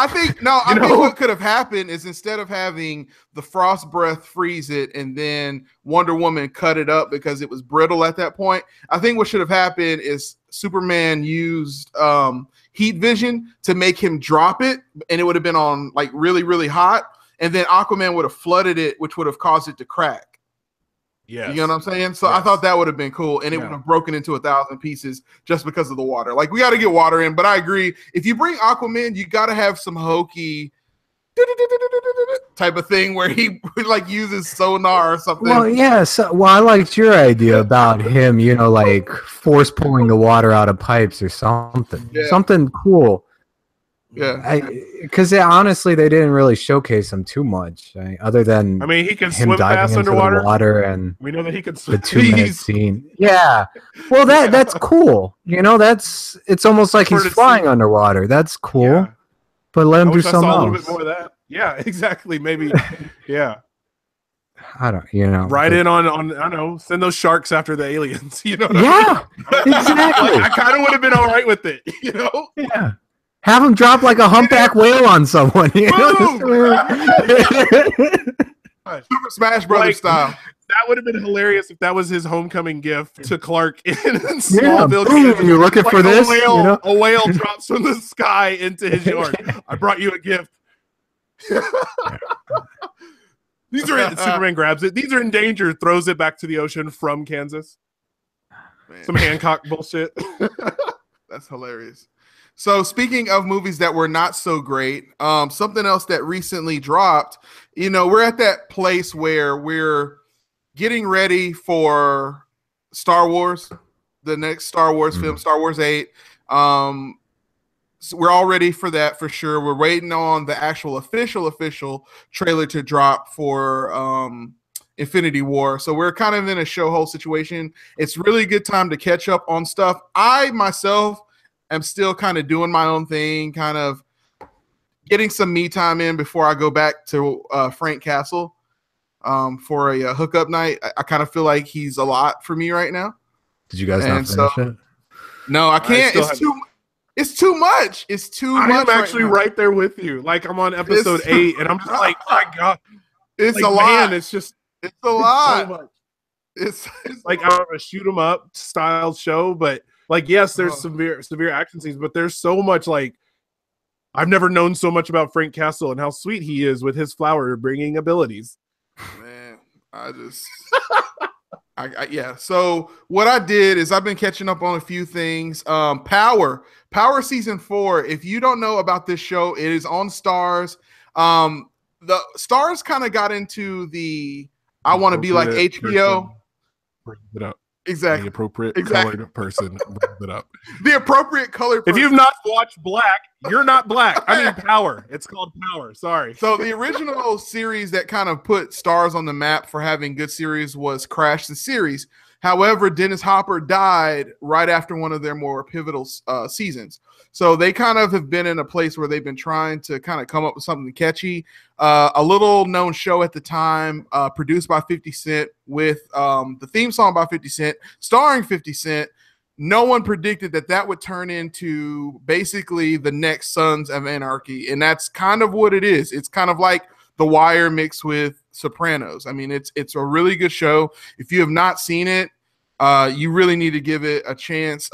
C: think what could have happened is, instead of having the frost breath freeze it and then Wonder Woman cut it up because it was brittle at that point, I think what should have happened is Superman used heat vision to make him drop it, and it would have been on like really, really hot. And then Aquaman would have flooded it, which would have caused it to crack.
B: Yeah,
C: you know what I'm saying? So I thought that would have been cool, and it would have broken into 1,000 pieces just because of the water. Like, we got to get water in, but I agree. If you bring Aquaman, you got to have some hokey type of thing where he like uses sonar or something.
A: Well, yeah. I liked your idea about him, like force pulling the water out of pipes or something. Yeah. Something cool.
C: Yeah,
A: because honestly, they didn't really showcase him too much, other than
B: he can swim fast underwater.
A: The water, and
B: we know that he can swim.
A: The 2-minute scene. Yeah, well, that's cool. It's almost like he's flying underwater. That's cool. Yeah. But let him do something else. A little bit
B: more of that. Yeah, exactly. Maybe. Yeah.
A: I don't.
B: Right in on. I don't know. Send those sharks after the aliens.
A: Yeah, exactly.
B: I kind of would have been all right with it.
A: Yeah. Have him drop like a humpback whale on someone.
C: Super Smash Brothers style.
B: That would have been hilarious if that was his homecoming gift to Clark in Smallville.
A: Yeah, you're looking for this?
B: A whale drops from the sky into his yard. I brought you a gift. These are Superman grabs it. These are in danger. Throws it back to the ocean from Kansas. Man. Some Hancock bullshit.
C: That's hilarious. So, speaking of movies that were not so great, something else that recently dropped, we're at that place where we're getting ready for Star Wars, the next Star Wars film, Star Wars 8. So we're all ready for that for sure. We're waiting on the actual official trailer to drop for Infinity War. So we're kind of in a show hole situation. It's really a good time to catch up on stuff. I myself am still kind of doing my own thing, kind of getting some me time in before I go back to Frank Castle for a hookup night. I kind of feel like he's a lot for me right now.
A: Did you guys not finish it?
C: No, I can't. It's too much. It's too much.
B: I'm actually right there with you. Like, I'm on episode 8, and I'm just like, my God.
C: It's a lot.
B: Man, it's
C: a lot.
B: So much. It's like a shoot 'em up style show, but like, yes, there's severe action scenes, but there's so much, like, I've never known so much about Frank Castle and how sweet he is with his flower bringing abilities.
C: Man, yeah. So what I did is I've been catching up on a few things. Power season 4. If you don't know about this show, it is on Stars. The Stars kind of got into the I want to be like HBO.
B: Bring it up.
C: Exactly.
B: The appropriate colored person brings it up.
C: The appropriate colored person.
B: If you've not watched Black, you're not Black. I mean Power. It's called Power. Sorry.
C: So the original series that kind of put Stars on the map for having good series was Crash the Series. However, Dennis Hopper died right after one of their more pivotal seasons. So they kind of have been in a place where they've been trying to kind of come up with something catchy. A little known show at the time, produced by 50 Cent with the theme song by 50 Cent, starring 50 Cent. No one predicted that would turn into basically the next Sons of Anarchy. And that's kind of what it is. It's kind of like The Wire mixed with Sopranos. I mean, it's a really good show. If you have not seen it, you really need to give it a chance.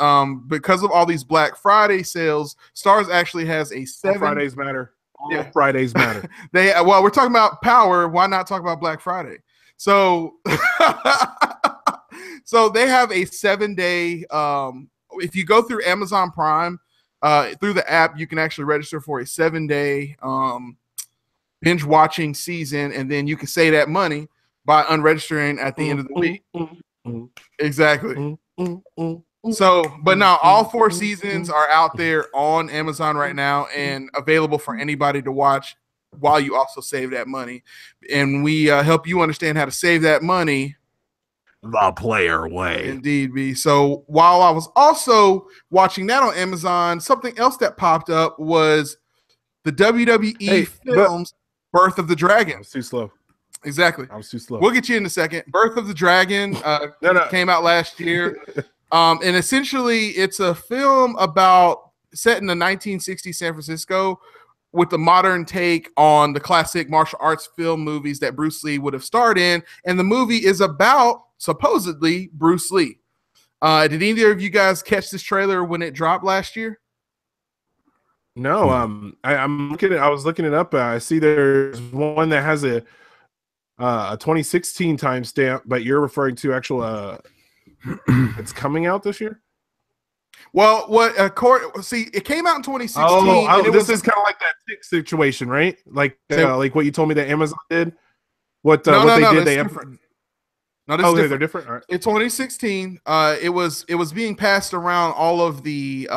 C: Because of all these Black Friday sales, Stars actually has a 7
B: Fridays matter. All Fridays matter.
C: We're talking about Power. Why not talk about Black Friday? So so they have a 7-day, if you go through Amazon Prime, through the app, you can actually register for a 7-day binge watching season, and then you can save that money by unregistering at the end of the week. Exactly. So, but now all 4 seasons are out there on Amazon right now and available for anybody to watch while you also save that money. And we help you understand how to save that money
B: the player way.
C: Indeed, B. So while I was also watching that on Amazon, something else that popped up was the WWE films Birth of the Dragon.
B: I was too slow.
C: Exactly.
B: I was too slow.
C: We'll get you in a second. Birth of the Dragon came out last year. And essentially it's a film about set in the 1960s San Francisco with the modern take on the classic martial arts film movies that Bruce Lee would have starred in. And the movie is about supposedly Bruce Lee. Did either of you guys catch this trailer when it dropped last year?
B: No, I was looking it up. I see there's one that has a 2016 timestamp, but you're referring to actual it's coming out this year.
C: Well, see, it came out in 2016.
B: This is kind of like that Tick situation, right? Like what you told me that Amazon did. What they did, they
C: different. No, this is different.
B: They're different. All right.
C: In 2016, it was being passed around all of the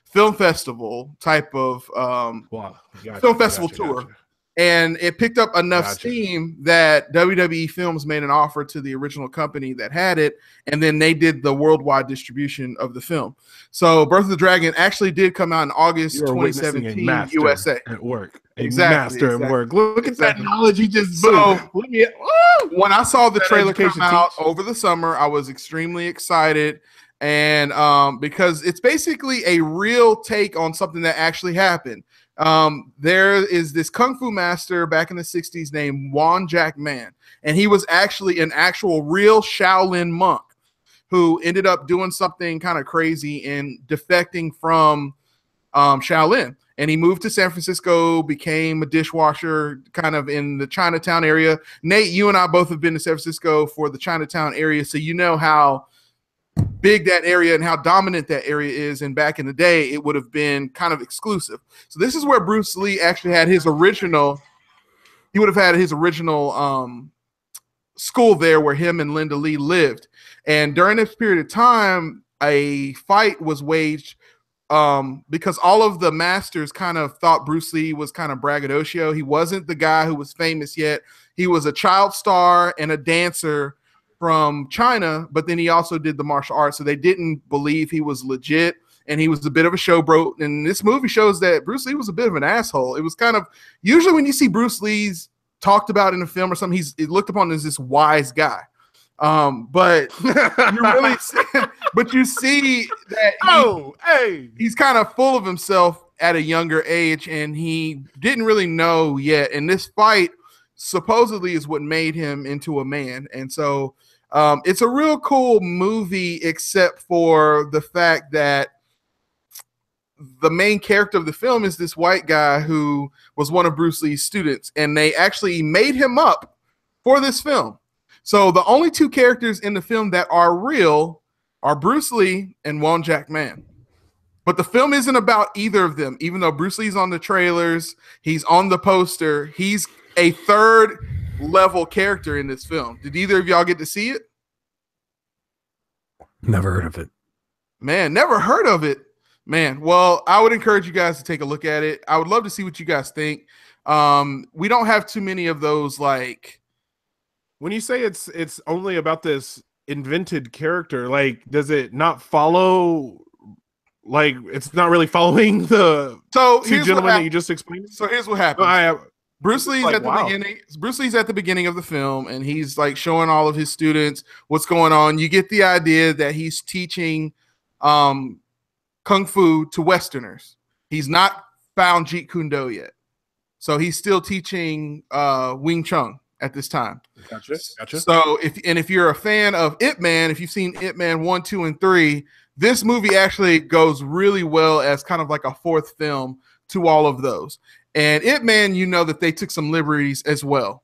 C: film festival type of film festival tour. And it picked up enough steam that WWE Films made an offer to the original company that had it, and then they did the worldwide distribution of the film. So Birth of the Dragon actually did come out in August 2017 USA.
B: At work.
C: Exactly.
B: Master at work. Look at that knowledge you just
C: when I saw the trailer come out over the summer, I was extremely excited. And because it's basically a real take on something that actually happened. There is this kung fu master back in the 60s named Wan Jack Man, and he was actually an actual real Shaolin monk who ended up doing something kind of crazy and defecting from Shaolin. And he moved to San Francisco, became a dishwasher kind of in the Chinatown area. Nate, you and I both have been to San Francisco for the Chinatown area, so you know how big that area and how dominant that area is. And back in the day, it would have been kind of exclusive. So this is where Bruce Lee actually had his original, he would have had his original school there where him and Linda Lee lived. And during this period of time, a fight was waged because all of the masters kind of thought Bruce Lee was kind of braggadocio. He wasn't the guy who was famous yet. He was a child star and a dancer from China, but then he also did the martial arts, so they didn't believe he was legit, and he was a bit of a showbro. And this movie shows that Bruce Lee was a bit of an asshole. It was kind of, usually when you see Bruce Lee's talked about in a film or something, he's looked upon as this wise guy. But you really but you see that he's kind of full of himself at a younger age, and he didn't really know yet. And this fight supposedly is what made him into a man. And so it's a real cool movie, except for the fact that the main character of the film is this white guy who was one of Bruce Lee's students, and they actually made him up for this film. So the only 2 characters in the film that are real are Bruce Lee and Wan Jack Man. But the film isn't about either of them, even though Bruce Lee's on the trailers, he's on the poster, he's a 3rd level character in this film. Did either of y'all get to see it?
A: Never heard of it.
C: Man, never heard of it. Man, well, I would encourage you guys to take a look at it. I would love to see what you guys think. We don't have too many of those, like,
B: when you say it's only about this invented character, like, does it not follow? Like, it's not really following the two gentlemen that you just explained.
C: So here's what happens. Bruce Lee's at the beginning. Bruce Lee's at the beginning of the film, and he's like showing all of his students what's going on. You get the idea that he's teaching kung fu to Westerners. He's not found Jeet Kune Do yet, so he's still teaching Wing Chun at this time.
B: Gotcha.
C: So if you're a fan of Ip Man, if you've seen Ip Man 1, 2, and 3. This movie actually goes really well as kind of like a fourth film to all of those. And Ip Man, you know that they took some liberties as well.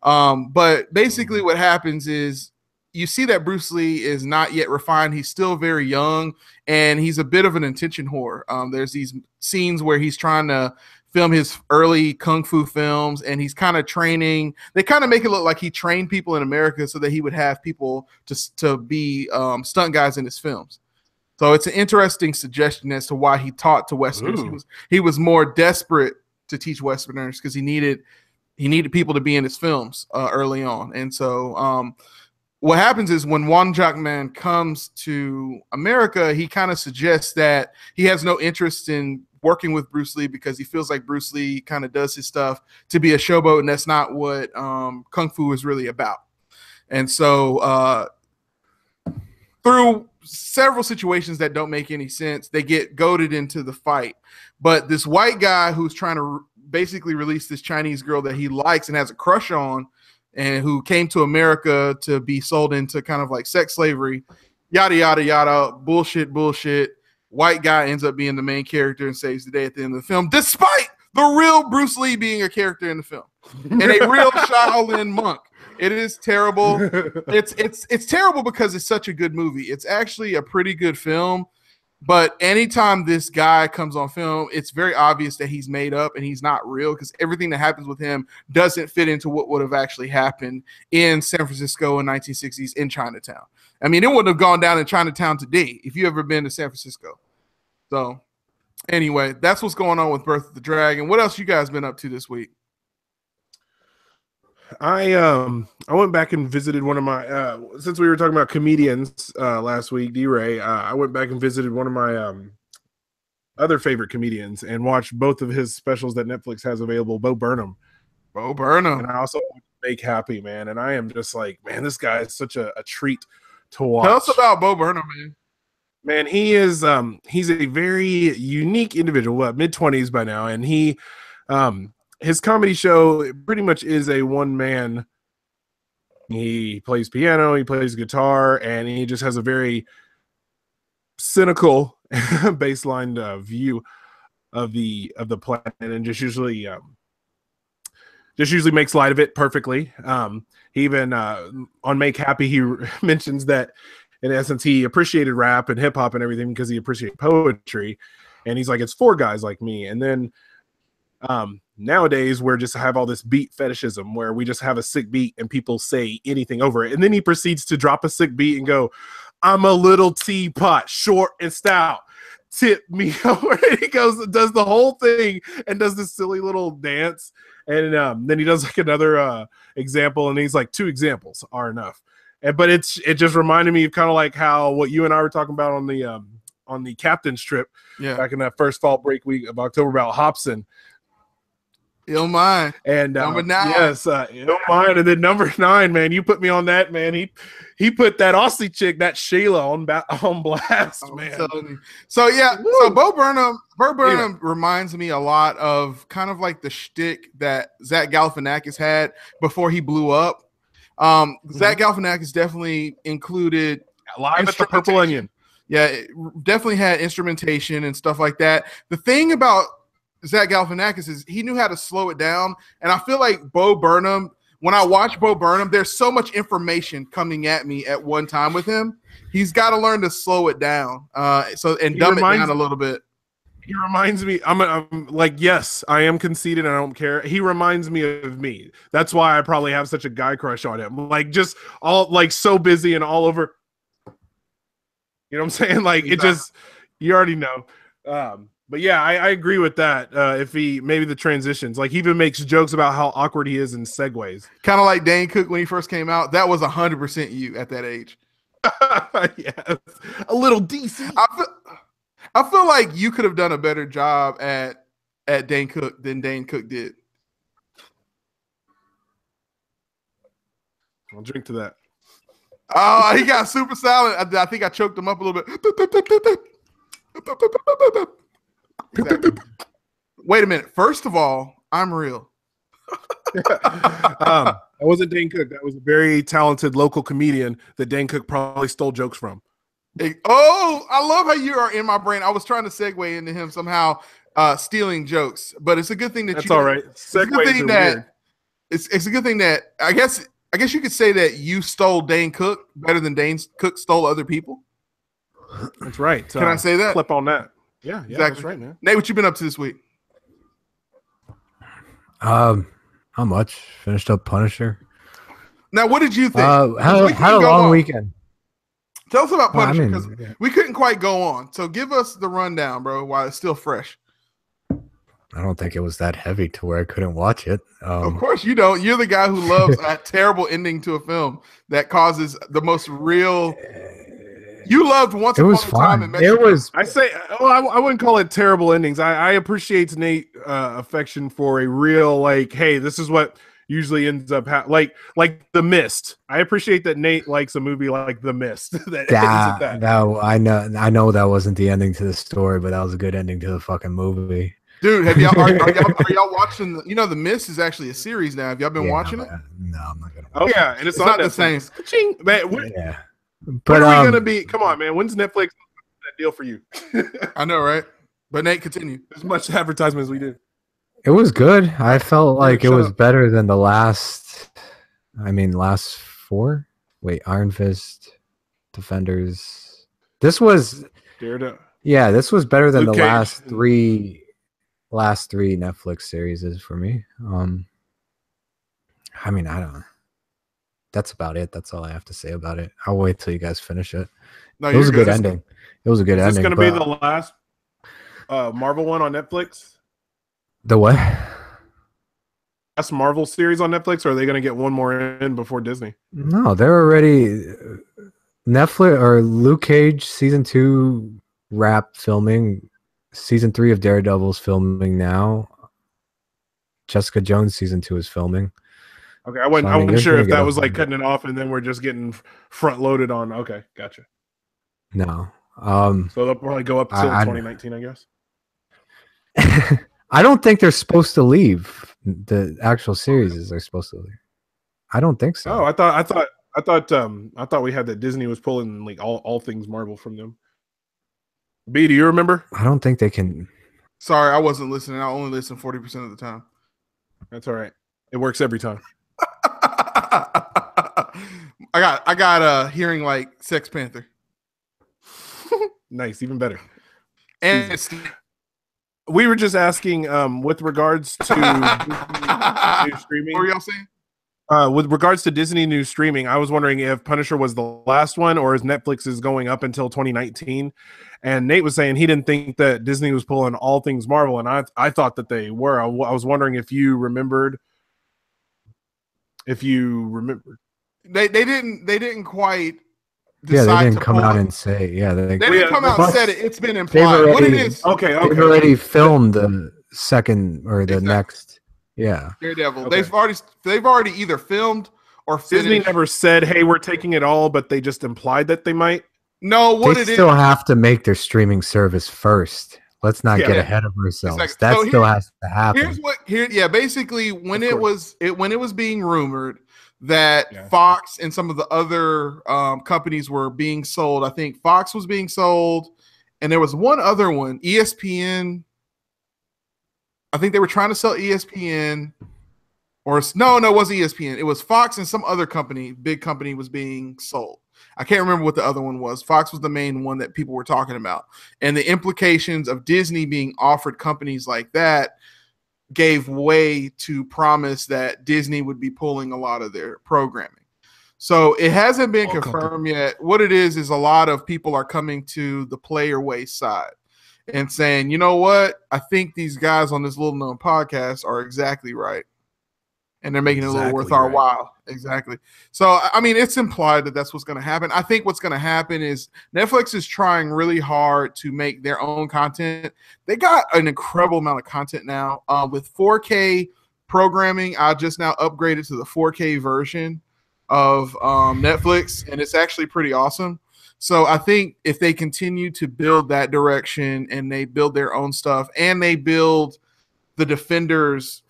C: But basically what happens is you see that Bruce Lee is not yet refined. He's still very young, and he's a bit of an attention whore. There's these scenes where he's trying to film his early kung fu films, and he's kind of training. They kind of make it look like he trained people in America so that he would have people to be stunt guys in his films. So it's an interesting suggestion as to why he taught to Westerners. He was more desperate to teach Westerners because he needed people to be in his films early on. And so what happens is when Won Jack Man comes to America, he kind of suggests that he has no interest in working with Bruce Lee because he feels like Bruce Lee kind of does his stuff to be a showboat, and that's not what kung fu is really about. And so through several situations that don't make any sense, they get goaded into the fight. But this white guy who's trying to basically release this Chinese girl that he likes and has a crush on, and who came to America to be sold into kind of like sex slavery, yada, yada, yada, bullshit. White guy ends up being the main character and saves the day at the end of the film, despite the real Bruce Lee being a character in the film and a real Shaolin monk. It is terrible. It's terrible because it's such a good movie. It's actually a pretty good film, but anytime this guy comes on film, it's very obvious that he's made up and he's not real, because everything that happens with him doesn't fit into what would have actually happened in San Francisco in 1960s in Chinatown. I mean, it wouldn't have gone down in Chinatown today if you ever been to San Francisco. So anyway, that's what's going on with Birth of the Dragon. What else you guys been up to this week?
B: I went back and visited one of my since we were talking about comedians last week, D-Ray, I went back and visited one of my other favorite comedians and watched both of his specials that Netflix has available, Bo Burnham. And I also Make Happy, man, and I am just like, man, this guy is such a treat to watch.
C: Tell us about Bo Burnham, man.
B: Man, he is he's a very unique individual, mid-20s by now, and he his comedy show pretty much is a one-man. He plays piano, he plays guitar, and he just has a very cynical baseline view of the planet, and just usually makes light of it perfectly. He even on Make Happy, he mentions that in essence he appreciated rap and hip hop and everything because he appreciated poetry, and he's like, it's for guys like me. And then nowadays we're just have all this beat fetishism where we just have a sick beat and people say anything over it, and then he proceeds to drop a sick beat and go, I'm a little teapot, short and stout, tip me over. And he goes and does the whole thing and does this silly little dance, and then he does like another example, and he's like, 2 examples are enough. But it just reminded me of kind of like how what you and I were talking about on the captain's trip back in that first fall break week of October about Hobson.
C: Ill Mind.
B: And
C: number 9.
B: Yes, Ill Mind. And then number 9, man, you put me on that, man. He put that Aussie chick, that Shayla, on blast, man.
C: So yeah, woo. So Bo Burnham reminds me a lot of kind of like the shtick that Zach Galifianakis had before he blew up. Zach Galifianakis definitely included
B: Live at the Purple Onion.
C: Yeah, it definitely had instrumentation and stuff like that. The thing about Zach Galifianakis is he knew how to slow it down, and I feel like Bo Burnham, when I watch Bo Burnham, there's so much information coming at me at one time with him. He's got to learn to slow it down, dumb it down a little bit.
B: He reminds me. I'm like, yes, I am conceited. I don't care. He reminds me of me. That's why I probably have such a guy crush on him. Like, just all like so busy and all over. You know what I'm saying? Like, it just, you already know. But yeah, I agree with that. If he maybe the transitions, like he even makes jokes about how awkward he is in segues.
C: Kind of like Dane Cook when he first came out. That was 100% you at that age.
B: Yes, a little DC.
C: I feel like you could have done a better job at Dane Cook than Dane Cook did.
B: I'll drink to that.
C: Oh, he got super silent. I think I choked him up a little bit. Exactly. Wait a minute. First of all, I'm real.
B: That wasn't Dane Cook. That was a very talented local comedian that Dane Cook probably stole jokes from.
C: Oh, I love how you are in my brain. I was trying to segue into him somehow stealing jokes, but it's a good thing that
B: That's all right.
C: It's a good thing that it's a good thing that I guess you could say that you stole Dane Cook better than Dane Cook stole other people.
B: That's right.
C: Can I say that?
B: Clip on that. Yeah,
C: Exactly.
B: That's right, man.
C: Nate, what you been up to this week?
A: How much? Finished up Punisher.
C: Now, what did you think?
A: Had a long weekend.
C: Tell us about
A: Well, I
C: Punisher
A: mean,
C: because we couldn't quite go on. So give us the rundown, bro, while it's still fresh.
A: I don't think it was that heavy to where I couldn't watch it.
C: Of course you don't. You're the guy who loves a terrible ending to a film that causes the most real. You loved Once
A: It was
C: Upon a Time
A: fun.
C: in Mexico.
A: It was.
B: I say, I wouldn't call it terrible endings. I appreciate Nate affection for a real, like, hey, this is what usually ends up like The Mist. I appreciate that Nate likes a movie like The Mist. that ends at that.
A: I know that wasn't the ending to the story, but that was a good ending to the fucking movie.
C: Dude, are y'all watching? The Mist is actually a series now. Have y'all been watching it?
A: No, I'm not gonna.
B: Oh yeah, and it's on
C: not the
B: Netflix.
C: same.
B: Ka-ching. Man,
A: Yeah,
B: when
A: but
B: are we gonna be? Come on, man. When's Netflix that deal for you?
C: I know, right? But Nate, continue.
B: As much advertisement as we do.
A: it was good. I felt like it
B: shut
A: was
B: up.
A: better than the last. Last four. Wait, Iron Fist, Defenders. This was.
B: Daredevil.
A: Yeah, this was better than
B: Luke
A: the
B: Cage.
A: last three Netflix series is for me. I don't know. That's about it. That's all I have to say about it. I'll wait till you guys finish it.
C: No,
A: It was a
C: you're
A: good ending. It was a good
B: Is this
A: ending.
B: going to be
A: but-
B: the last Marvel one on Netflix?
A: The what?
B: Last Marvel series on Netflix, or are they going to get one more in before Disney?
A: No, they're already Netflix or Luke Cage season 2 wrap filming. Season 3 of Daredevil's filming now. Jessica Jones season 2 is filming.
B: Okay, I wasn't
A: you're
B: sure
A: gonna
B: if
A: get
B: that
A: a-
B: was like cutting it off, and then we're just getting front loaded on. Okay, gotcha.
A: No.
B: So they'll probably go up until 2019, I guess.
A: I don't think they're supposed to leave. The actual series are supposed to leave. I don't think so.
B: Oh, I thought we had that Disney was pulling like all things Marvel from them. B, do you remember?
A: I don't think they can.
C: Sorry, I wasn't listening. I only listen 40% of the time.
B: That's all right. It works every time.
C: I got hearing like Sex Panther.
B: Nice, even better.
C: And it's
B: We were just asking with regards to Disney new streaming.
C: what were y'all saying?
B: With regards to Disney new streaming, I was wondering if Punisher was the last one or is Netflix is going up until 2019. And Nate was saying he didn't think that Disney was pulling all things Marvel, and I thought that they were. I was wondering if you remembered. If you remember,
C: They didn't quite.
A: Yeah, they
C: decide
A: didn't
C: to
A: come
C: pull
A: out
C: it.
A: and say. Yeah,
C: They didn't come out and
A: Plus,
C: said it. It's been implied. What it is,
B: okay.
A: They've already filmed the second or the
C: Exactly.
A: next. Yeah.
C: Daredevil.
B: Okay.
C: They've already either filmed or
B: Disney
C: finished.
B: never said, "Hey, we're taking it all," but they just implied that they might.
C: No, what
A: They
C: it is.
A: still have to make their streaming service first. Let's not
B: Yeah.
A: get ahead of ourselves.
C: Exactly.
A: That
C: So
A: still has to happen.
C: Here's what here. Yeah, basically when
B: Of
C: it
B: course.
C: was being rumored that
B: Yeah.
C: Fox and some of the other companies were being sold. I think Fox was being sold, and there was one other one, ESPN. I think they were trying to sell ESPN, or no, it wasn't ESPN. It was Fox and some other company, big company, was being sold. I can't remember what the other one was. Fox was the main one that people were talking about, and the implications of Disney being offered companies like that gave way to promise that Disney would be pulling a lot of their programming. So it hasn't been confirmed yet. What it is a lot of people are coming to the player waste side and saying, you know what? I think these guys on this little known podcast are exactly right. and they're making it a little worth our while. Exactly. So, I mean, it's implied that that's what's going to happen. I think what's going to happen is Netflix is trying really hard to make their own content. They got an incredible amount of content now with 4K programming. I just now upgraded to the 4K version of Netflix, and it's actually pretty awesome. So I think if they continue to build that direction and they build their own stuff and they build the Defenders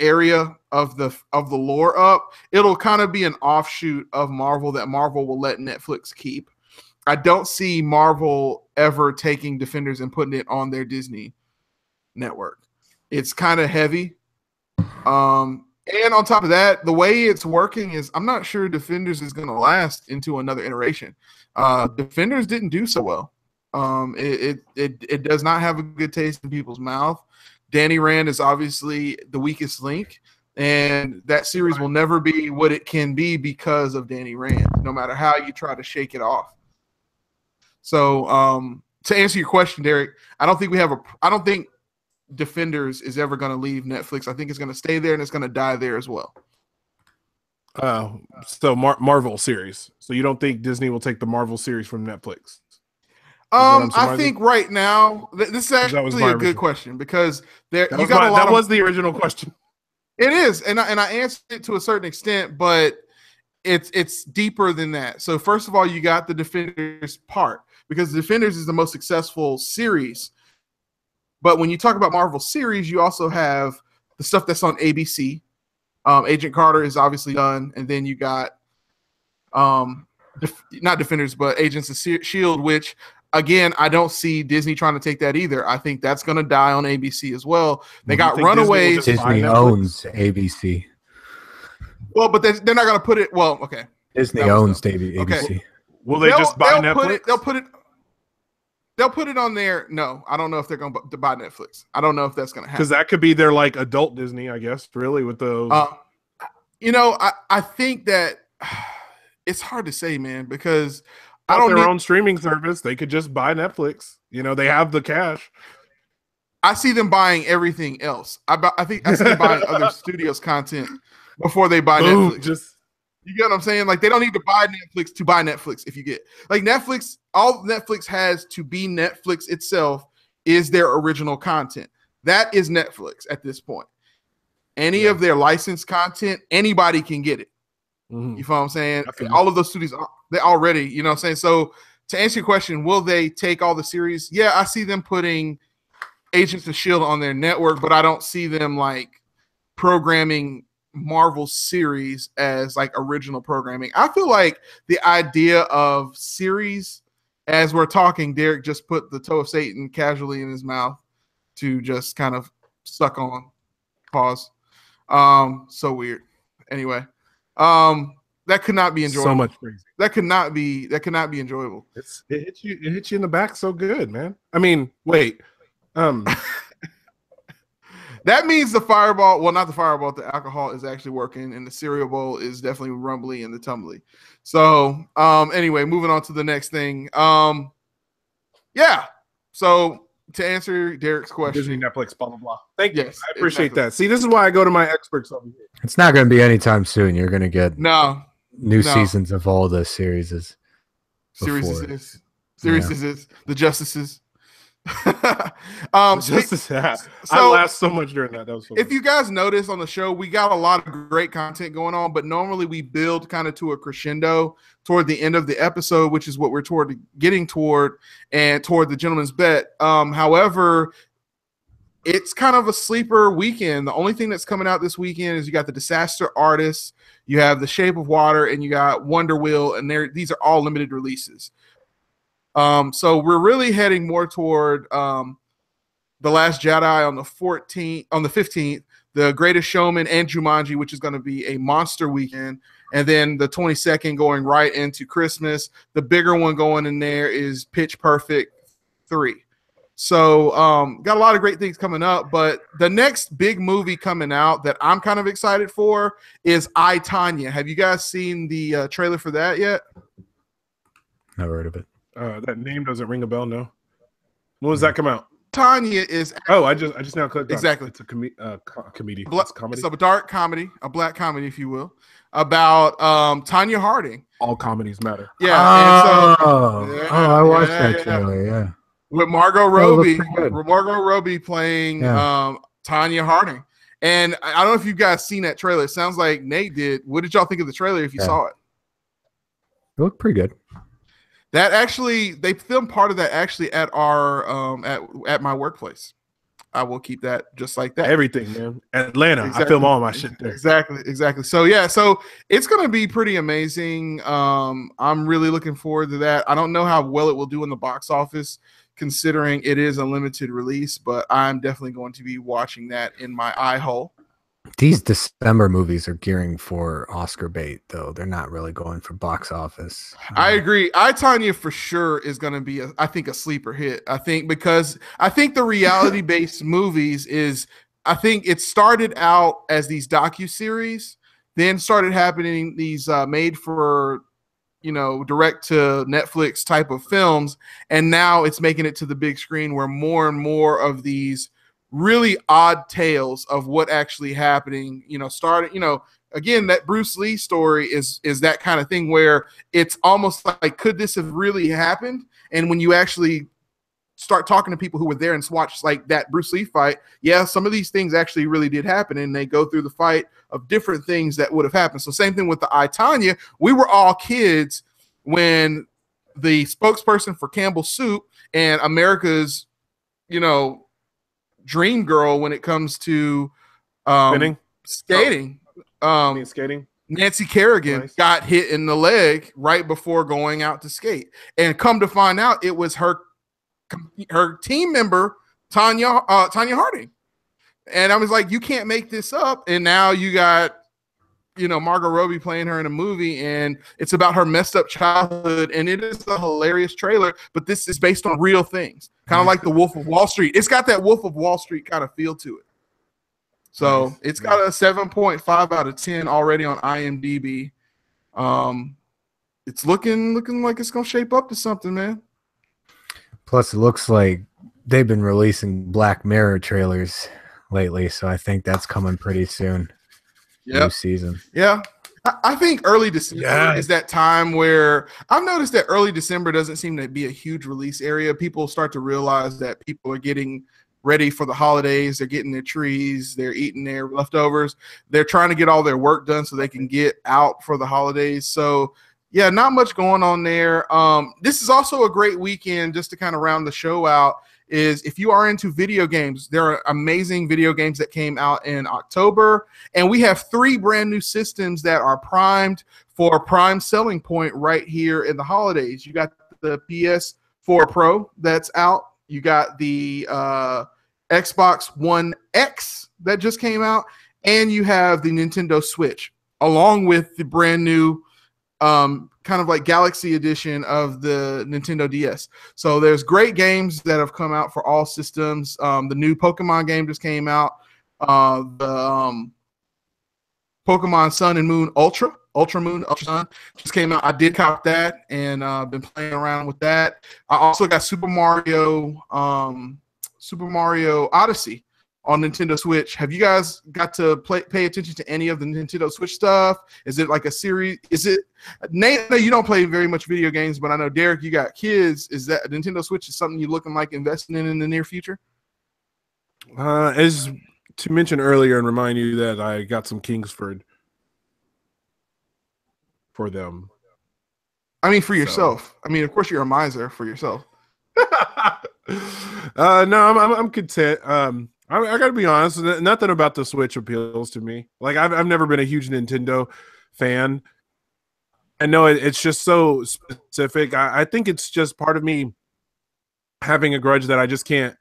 C: area of the lore up, it'll kind of be an offshoot of Marvel that Marvel will let Netflix keep. I don't see Marvel ever taking Defenders and putting it on their Disney network. It's kind of heavy. And on top of that, the way it's working is I'm not sure Defenders is going to last into another iteration. Defenders didn't do so well. It does not have a good taste in people's mouth. Danny Rand is obviously the weakest link, and that series will never be what it can be because of Danny Rand, no matter how you try to shake it off. So to answer your question, Derek, I don't think Defenders is ever going to leave Netflix. I think it's going to stay there and it's going to die there as well.
B: So Marvel series. So you don't think Disney will take the Marvel series from Netflix?
C: I think right now this is actually a good question because that was the original question. It is, and I answered it to a certain extent, but it's deeper than that. So first of all, you got the Defenders part because Defenders is the most successful series. But when you talk about Marvel series, you also have the stuff that's on ABC. Agent Carter is obviously done, and then you got not Defenders, but Agents of S.H.I.E.L.D., which again, I don't see Disney trying to take that either. I think that's going to die on ABC as well. They got Runaways.
A: Disney owns ABC.
C: Well, but they're not going to put it. Well, okay.
A: Disney owns ABC.
C: Okay.
B: Will they just buy Netflix?
C: They'll put it on there. No, I don't know if they're going to buy Netflix. I don't know if that's going to happen.
B: Because that could be their like adult Disney, I guess. Really, with those.
C: I think that it's hard to say, man, because I don't
B: their own streaming service. They could just buy Netflix. They have the cash.
C: I see them buying everything else. I think I see them buying other studios' content before they buy Netflix. You get what I'm saying? Like, they don't need to buy Netflix if you get like Netflix. All Netflix has to be Netflix itself is their original content. That is Netflix at this point. Any of their licensed content, anybody can get it. Mm-hmm. You feel what I'm saying? All of those studios, they already, you know what I'm saying? So to answer your question, will they take all the series? Yeah, I see them putting Agents of S.H.I.E.L.D. on their network, but I don't see them like programming Marvel series as like original programming. I feel like the idea of series, as we're talking, Derek just put the toe of Satan casually in his mouth to just kind of suck on. Pause. So weird. Anyway, that could not be enjoyable.
B: So much crazy.
C: That could not be enjoyable.
B: It hits you in the back so good, man. I mean, wait.
C: That means the fireball, well, not the fireball, the alcohol is actually working, and the cereal bowl is definitely rumbly and the tumbly. So, anyway, moving on to the next thing. Yeah. So, to answer Derek's question,
B: Disney, Netflix, blah blah blah. Thank you.
C: Yes,
B: I appreciate that. See, this is why I go to my experts over here.
A: It's not going to be anytime soon. You're going to get
C: new
A: seasons of all the series.
C: The Justices.
B: I laughed so much during that. That was so
C: if you guys notice on the show, we got a lot of great content going on, but normally we build kind of to a crescendo toward the end of the episode, which is what we're getting toward the Gentleman's Bet. However, it's kind of a sleeper weekend. The only thing that's coming out this weekend is you got The Disaster Artist, you have The Shape of Water, and you got Wonder Wheel, and these are all limited releases. So we're really heading more toward The Last Jedi on the 15th, The Greatest Showman and Jumanji, which is going to be a monster weekend. And then the 22nd going right into Christmas. The bigger one going in there is Pitch Perfect 3. So got a lot of great things coming up, but the next big movie coming out that I'm kind of excited for is I, Tonya. Have you guys seen the trailer for that yet?
A: Never heard of it.
B: That name doesn't ring a bell, no. When does that come out?
C: Tanya is
B: Oh, I just now clicked on it.
C: Exactly.
B: It's a comedy.
C: It's
B: comedy.
C: a dark comedy, a black comedy, if you will, about Tanya Harding.
B: All comedies matter.
C: Yeah,
A: I watched that trailer. Yeah,
C: with Margot
A: it
C: Robbie,
A: looks pretty good.
C: Margot Robbie playing Tanya Harding. And I don't know if you guys seen that trailer. It sounds like Nate did. What did y'all think of the trailer if you saw it?
A: It looked pretty good.
C: That actually, they filmed part of that actually at our at my workplace. I will keep that just like that.
B: Everything, man. Atlanta.
C: Exactly.
B: I film all my shit there.
C: Exactly. So yeah, so it's gonna be pretty amazing. I'm really looking forward to that. I don't know how well it will do in the box office, considering it is a limited release, but I'm definitely going to be watching that in my eye hole.
A: These December movies are gearing for Oscar bait, though. They're not really going for box office.
C: I agree. I, Tanya, for sure is going to be, I think, a sleeper hit. I think because I think the reality-based movies is, I think it started out as these docuseries, then started happening these made for, direct to Netflix type of films, and now it's making it to the big screen where more and more of these really odd tales of what actually happening, started, again, that Bruce Lee story is that kind of thing where it's almost like, could this have really happened? And when you actually start talking to people who were there and watched like that Bruce Lee fight, yeah, some of these things actually really did happen, and they go through the fight of different things that would have happened. So same thing with the I, Tanya. We were all kids when the spokesperson for Campbell Soup and America's, dream girl when it comes to skating.
B: Skating.
C: Nancy Kerrigan got hit in the leg right before going out to skate, and come to find out, it was her team member Tanya Harding. And I was like, you can't make this up. And now you got Margot Robbie playing her in a movie, and it's about her messed up childhood, and it is a hilarious trailer, but this is based on real things, kind of like the Wolf of Wall Street. It's got that Wolf of Wall Street kind of feel to it. So it's got a 7.5 out of 10 already on IMDb. It's looking like it's gonna shape up to something, man.
A: Plus, it looks like they've been releasing Black Mirror trailers lately, so I think that's coming pretty soon. New season.
C: Yeah. I think early December is that time where I've noticed that early December doesn't seem to be a huge release area. People start to realize that people are getting ready for the holidays. They're getting their trees. They're eating their leftovers. They're trying to get all their work done so they can get out for the holidays. So, yeah, not much going on there. This is also a great weekend just to kind of round the show out. Is if you are into video games, there are amazing video games that came out in October, and we have 3 brand new systems that are primed for prime selling point right here in the holidays. You got the PS4 Pro that's out. You got the Xbox One X that just came out, and you have the Nintendo Switch, along with the brand new kind of like Galaxy edition of the Nintendo DS. So there's great games that have come out for all systems. The new Pokemon game just came out. The Pokemon Sun and Moon Ultra Moon, Ultra Sun just came out. I did cop that and been playing around with that. I also got Super Mario Odyssey on Nintendo Switch. Have you guys got to pay attention to any of the Nintendo Switch stuff? Is it like a series? Is it Nate? You don't play very much video games, but I know Derek, you got kids. Is that Nintendo Switch is something you looking like investing in the near future?
B: As to mention earlier and remind you that I got some Kingsford for them.
C: I mean, for yourself. I mean, of course, you're a miser for yourself.
B: No, I'm content. I gotta be honest. Nothing about the Switch appeals to me. Like I've never been a huge Nintendo fan. I know it's just so specific. I think it's just part of me having a grudge that I just can't.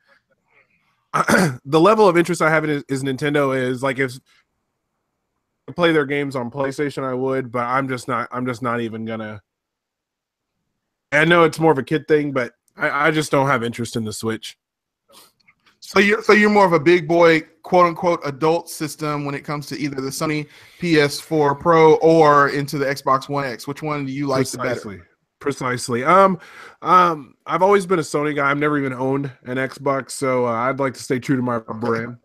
B: The level of interest I have in is Nintendo is like if I play their games on PlayStation, I would, but I'm just not even gonna. I know it's more of a kid thing, but I just don't have interest in the Switch.
C: So you're more of a big boy, quote unquote, adult system when it comes to either the Sony PS4 Pro or into the Xbox One X. Which one do you like the better?
B: Precisely. I've always been a Sony guy. I've never even owned an Xbox, so I'd like to stay true to my brand.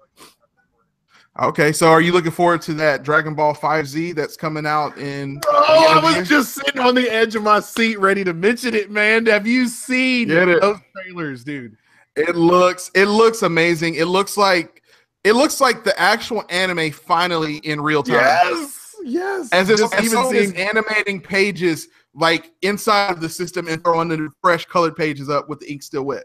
C: Okay, so are you looking forward to that Dragon Ball 5Z that's coming out in?
B: Oh, I was just sitting on the edge of my seat, ready to mention it, man. Have you seen those trailers, dude?
C: It looks amazing. It looks like the actual anime finally in real time.
B: Yes.
C: As if
B: Just
C: even seeing animating pages like inside of the system and throwing the fresh colored pages up with the ink still wet.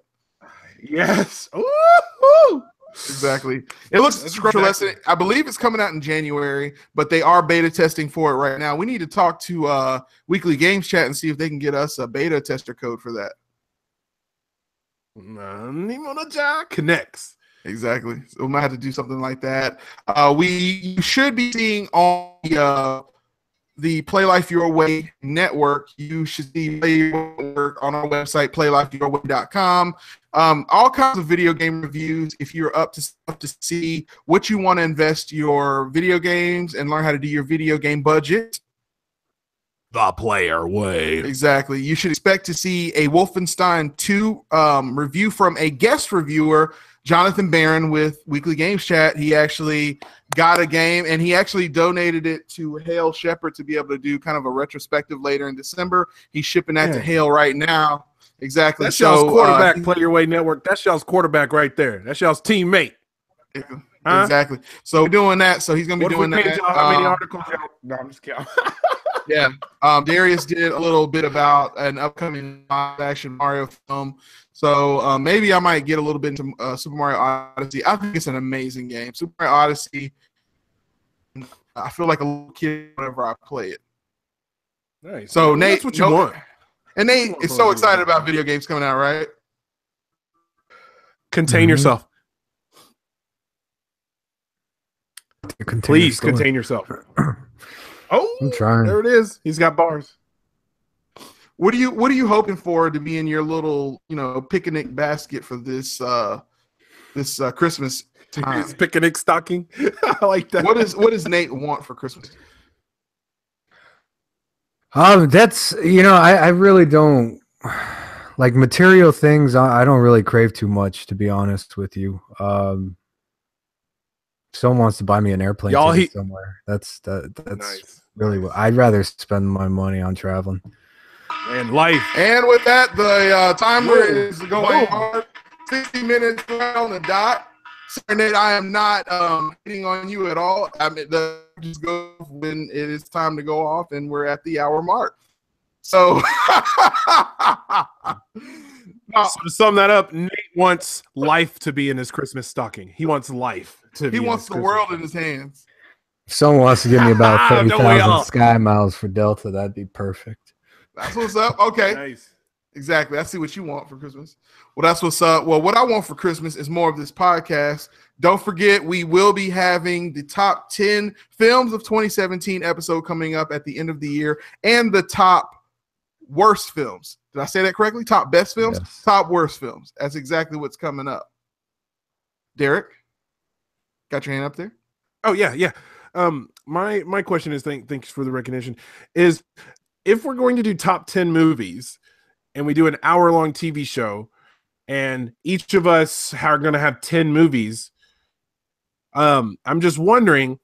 B: Yes. Ooh.
C: Exactly. It looks scrumptious. I believe it's coming out in January, but they are beta testing for it right now. We need to talk to Weekly Games Chat and see if they can get us a beta tester code for that.
B: Connects.
C: Exactly. So we might have to do something like that. You should be seeing on the Play Life Your Way network. You should see Play Your Way network on our website, playlifeyourway.com. All kinds of video game reviews if you're up to stuff to see what you want to invest your video games and learn how to do your video game budget.
B: The Player Way.
C: Exactly. You should expect to see a Wolfenstein 2 review from a guest reviewer, Jonathan Barron with Weekly Games Chat. He actually got a game, and he actually donated it to Hale Shepherd to be able to do kind of a retrospective later in December. He's shipping that to Hale right now. Exactly.
B: That's y'all's quarterback, Play Your Way Network. That's y'all's quarterback right there. That's y'all's teammate.
C: Exactly. So we're doing that. So he's going to be doing that.
B: How many articles? No, I'm just kidding.
C: Yeah. Darius did a little bit about an upcoming live-action Mario film. So maybe I might get a little bit into Super Mario Odyssey. I think it's an amazing game. Super Mario Odyssey, I feel like a little kid whenever I play it.
B: Nice.
C: So Nate,
B: that's what you want.
C: And Nate is so excited about video games coming out, right?
B: Contain yourself. Please contain yourself. Oh,
A: I'm trying.
B: There it is. He's got bars.
C: What are you hoping for to be in your little, picnic basket for this Christmas time?
B: His picnic stocking. I like that.
C: What does Nate want for Christmas?
A: That's I really don't like material things. I don't really crave too much, to be honest with you. Someone wants to buy me an airplane ticket somewhere. That's
B: nice.
A: Really what I'd rather spend my money on traveling.
B: And life.
C: And with that, the timer is going on. 60 minutes on the dot. Sorry, Nate, I am not hitting on you at all. I mean, just go when it is time to go off, and we're at the hour mark. So,
B: so to sum that up, Nate wants life to be in his Christmas stocking. He wants life to be.
C: He wants the world in his hands.
A: If someone wants to give me about 30,000 sky miles for Delta, that'd be perfect.
C: That's what's up. Okay.
B: Nice.
C: Exactly. I see what you want for Christmas. Well, that's what's up. Well, what I want for Christmas is more of this podcast. Don't forget, we will be having the top 10 films of 2017 episode coming up at the end of the year, and the top worst films. Did I say that correctly? Top best films? Yes. Top worst films. That's exactly what's coming up. Derek, got your hand up there?
B: Oh, yeah. My question is, thanks for the recognition, is if we're going to do top 10 movies and we do an hour-long TV show and each of us are going to have 10 movies, I'm just wondering,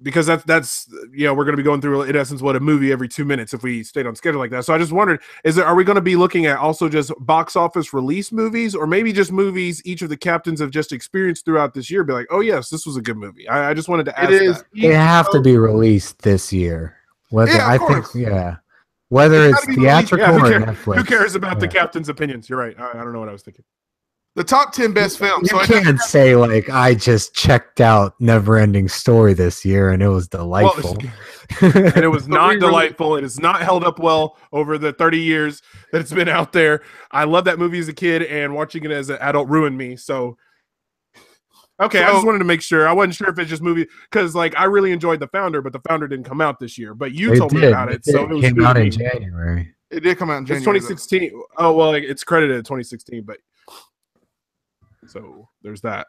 B: because that's we're going to be going through, in essence, a movie every 2 minutes if we stayed on schedule like that. So I just wondered, are we going to be looking at also just box office release movies, or maybe just movies each of the captains have just experienced throughout this year? Be like, oh yes, this was a good movie. I just wanted to ask that.
A: They have to be released this year. Whether whether it's theatrical or Netflix.
B: Who cares about the captain's opinions? You're right. I don't know what I was thinking.
C: The top 10 best films.
A: You can't say like I just checked out Neverending Story this year and it was delightful.
B: And it was not delightful. It has not held up well over the 30 years that it's been out there. I love that movie as a kid, and watching it as an adult ruined me. So okay, I just wanted to make sure. I wasn't sure if it's just movie, because like I really enjoyed The Founder, but The Founder didn't come out this year. But you told me about it, so it
A: came out in January.
C: It did come out in January.
B: It's 2016. Oh well, it's credited 2016, but so there's that.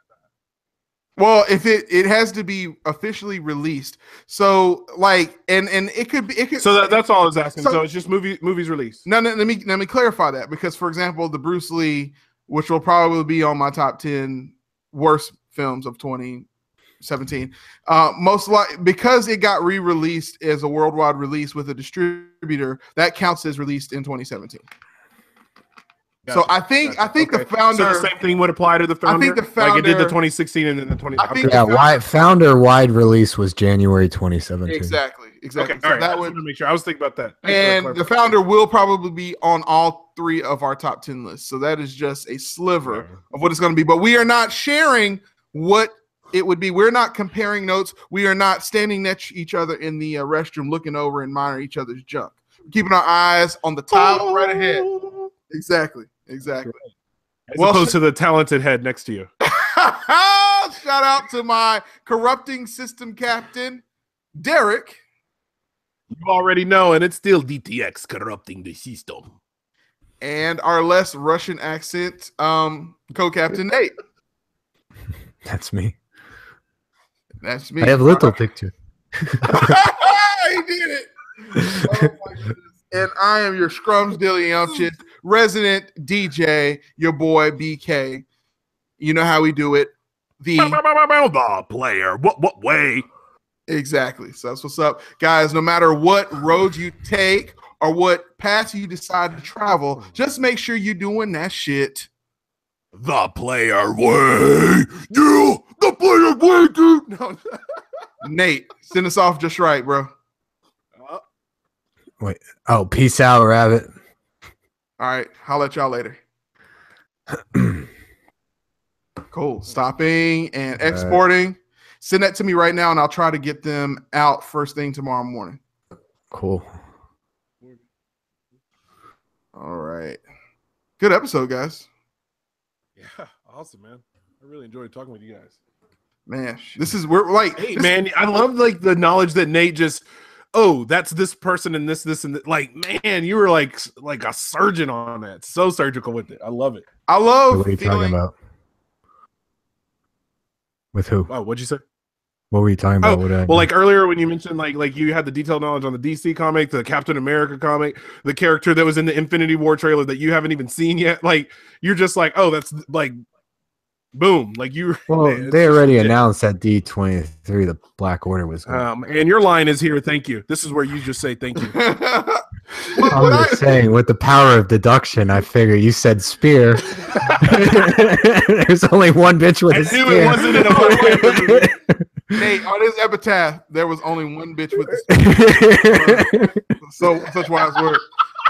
C: Well, if it has to be officially released, so like, and it could.
B: So that's all I was asking.
C: So-
B: So it's just movies released.
C: No, let me clarify that, because, for example, the Bruce Lee, which will probably be on my top 10 worst films of 2017, most likely because it got re-released as a worldwide release with a distributor, that counts as released in 2017.
B: Gotcha.
C: So I think the founder.
B: So the same thing would apply to the founder.
C: I think the
B: like it did the
C: founder-
B: 2016 and then the 20.
C: I think
B: okay.
A: Yeah, founder wide release was January 2017.
C: Exactly.
B: Okay,
C: So
B: all right.
C: that
B: I
C: would
B: wanted to make sure. I was thinking about that. Thanks for that
C: And the
B: clarification.
C: founder will probably be on all 3 of our top 10 lists. So that is just a sliver of what it's going to be. But we are not sharing what it would be. We're not comparing notes. We are not standing next to each other in the restroom looking over and admiring each other's junk. We're keeping our eyes on the tile right ahead. Exactly.
B: As
C: Well,
B: opposed to the talented head next to you.
C: Shout out to my corrupting system captain, Derek.
B: You already know, and it's still DTX corrupting the system.
C: And our less Russian accent co-captain Nate.
A: That's me.
C: That's me.
A: I have little picture.
C: He did it. Oh my goodness. And I am your Scrums Dilliumchus resident DJ, your boy BK. You know how we do it.
B: The player. What way?
C: Exactly. So that's what's up. Guys, no matter what road you take or what path you decide to travel, just make sure you're doing that shit
B: The player way. You, the player way, dude. No.
C: Nate, send us off just right, bro.
A: Wait. Oh, peace out, Rabbit.
C: All right. I'll let y'all later. Cool. Stopping and exporting. Send that to me right now, and I'll try to get them out first thing tomorrow morning.
A: Cool.
C: All right. Good episode, guys.
B: Yeah, awesome, man. I really enjoyed talking with you guys.
C: Man, we're like,
B: Hey, man, I love like the knowledge that Nate just. Oh, that's this person and this and that. Like, man, you were like a surgeon on that. So surgical with it. I love it.
C: I love
A: What are you talking about? With who?
B: Oh, what'd you say?
A: What were you talking about? What did I
B: Well,
A: do?
B: like earlier when you mentioned like you had the detailed knowledge on the DC comic, the Captain America comic, the character that was in the Infinity War trailer that you haven't even seen yet. Like, you're just like, oh, that's like, boom. Like you.
A: Well,
B: man,
A: they
B: it's
A: already
B: legit.
A: announced that D23, the Black Order was going.
B: And your line is here. Thank you. This is where you just say thank you.
A: I'm just saying, with the power of deduction, I figure you said spear. There's only one bitch with
B: I
A: a
B: knew
A: spear.
B: it wasn't in a Black Panther movie.
C: Nate, on his epitaph, there was only one bitch with the so such wise word.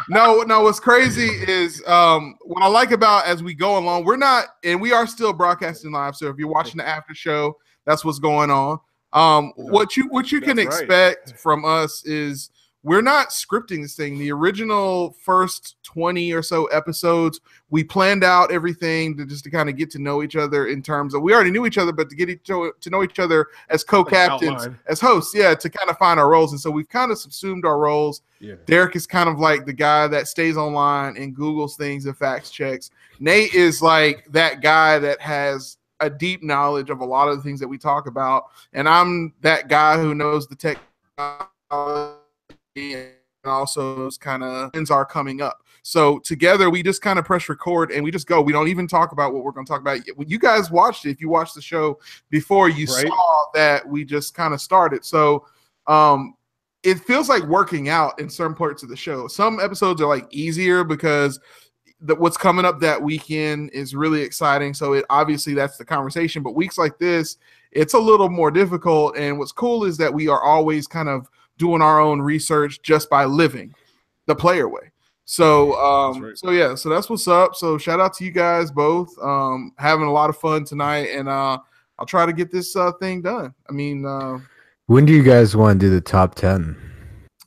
C: No, what's crazy is what I like about as we go along, we are still broadcasting live. So if you're watching the after show, that's what's going on. What you can
B: That's right.
C: expect from us is we're not scripting this thing. The original first 20 or so episodes, we planned out everything to kind of get to know each other in terms of, we already knew each other, but to get to know each other as co-captains,
B: outline.
C: as hosts, to kind of find our roles. And so we've kind of subsumed our roles.
B: Yeah.
C: Derek is kind of like the guy that stays online and Googles things and facts checks. Nate is like that guy that has a deep knowledge of a lot of the things that we talk about. And I'm that guy who knows the technology and also kind of ends are coming up. So together we just kind of press record and we just go. We don't even talk about what we're going to talk about. When you guys watched it, if you watched the show before, you
B: Right.
C: saw that we just kind of started. So it feels like working out in certain parts of the show. Some episodes are like easier because what's coming up that weekend is really exciting. So obviously that's the conversation. But weeks like this, it's a little more difficult. And what's cool is that we are always kind of doing our own research just by living the player way. So
B: That's right.
C: so that's what's up. So shout out to you guys both. Having a lot of fun tonight, and I'll try to get this thing done. I mean,
A: When do you guys want to do the top 10?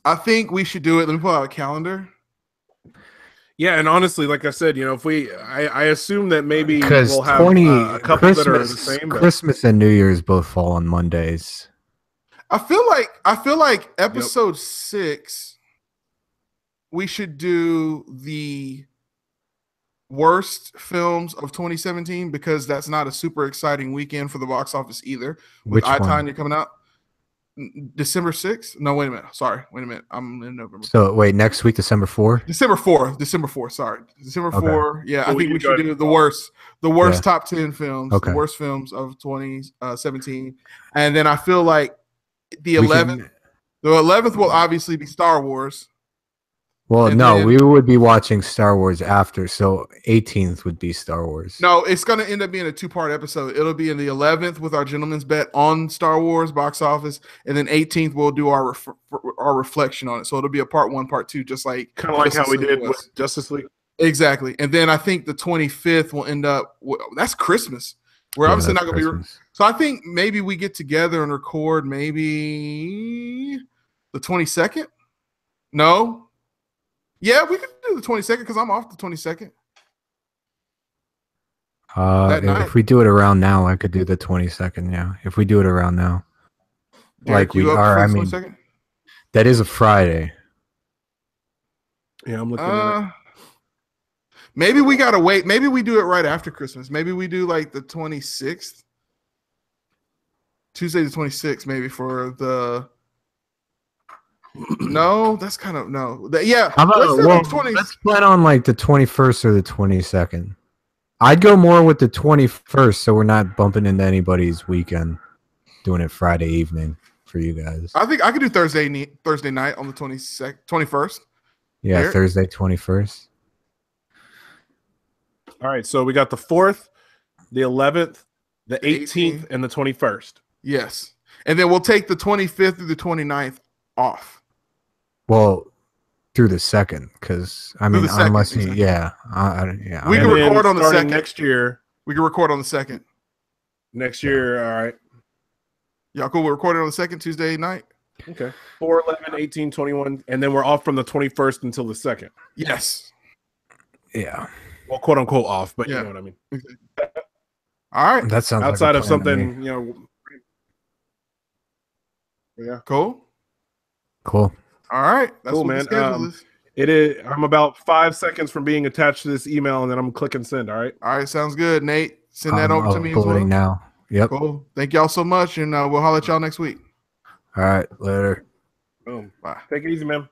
C: I think we should do it. Let me pull out a calendar.
B: Yeah, and honestly, like I said, if I assume that maybe
A: Because
B: we'll have
A: 20
B: a couple that are the
A: Christmas,
B: same. But
A: Christmas and New Year's both fall on Mondays.
C: I feel like episode 6, we should do the worst films of 2017 because that's not a super exciting weekend for the box office either. With
A: Which
C: I,
A: one?
C: Tonya coming out December 6th. No, wait a minute. Sorry, wait a minute. I'm in November.
A: So wait, next week, December 4th?
C: December 4th. December 4th. Sorry, December
A: Okay.
C: 4th. Yeah,
B: So
C: I
B: we
C: think we
B: can
C: should
B: go
C: do
B: ahead
C: the worst
A: Yeah.
C: top 10 films,
A: Okay.
C: the worst films of 2017, and then I feel like the
A: We
C: 11th.
A: can-
C: The 11th will obviously be Star Wars.
A: well,
C: and
A: no,
C: then-
A: we would be watching Star Wars after, so 18th would be Star Wars.
C: No, it's going to end up being a 2-part episode. It'll be in the 11th with our gentleman's bet on Star Wars box office, and then 18th we'll do our reflection on it. So it'll be a part 1, part 2, just like
B: Kind of like how we
C: Justice League
B: did
C: was.
B: with Justice League.
C: Exactly. And then I think the 25th will end up. That's Christmas. We're
A: Yeah,
C: obviously not
A: that's
C: going to be.
A: Christmas.
C: So I think maybe we get together and record maybe the 22nd. No. Yeah, we could do the 22nd because I'm off the 22nd. That night.
A: If we do it around now, I could do the 22nd. Yeah, if we do it around now,
C: Derek,
A: like we
C: you up
A: are.
C: for
A: I
C: the
A: mean,
C: 22nd?
A: that is a Friday.
B: Yeah, I'm looking at it.
C: Maybe we gotta wait. Maybe we do it right after Christmas. Maybe we do like the 26th, Tuesday the 26th, maybe for the. No, that's kind of no. Yeah,
A: How about
C: let's do
A: well,
C: the 20.
A: let's plan on like the 21st or the 22nd. I'd go more with the 21st, so we're not bumping into anybody's weekend. Doing it Friday evening for you guys.
C: I think I could do Thursday night on the 22nd, 21st.
A: Yeah,
C: Eric?
A: Thursday 21st.
B: All right, so we got the 4th, the 11th, the
C: 18th.
B: 18th, and the 21st.
C: Yes, and then we'll take the 25th through the 29th off.
A: Well, through the second, because I
C: Through
A: mean,
C: the second,
A: unless you,
C: exactly.
A: yeah,
C: We can
B: And then
C: record on the
B: starting
C: 2nd.
B: next year.
C: We can record on the 2nd.
B: Next year, all right.
C: Y'all cool? We're recording on the 2nd Tuesday night.
B: Okay. 4, 11, 18, 21, and then we're off from the 21st until the 2nd.
C: Yes.
A: yeah,
B: Well, quote unquote off, but
C: Yeah.
B: you know what I mean.
C: All right.
A: that sounds like a
B: Outside of
A: plan to me.
B: something, you know. Yeah.
C: Cool.
A: Cool.
C: All right. That's
B: Cool,
C: what
B: man.
C: the schedule is.
B: It is. I'm about 5 seconds from being attached to this email, and then I'm clicking send. All right.
C: All right. Sounds good. Nate, send that
A: I'm
C: over to me as well.
A: uploading now. Yep.
C: Cool. Thank y'all so much, and we'll holler at y'all next week.
A: All right. Later.
B: Boom.
C: Bye.
B: Take it easy, man.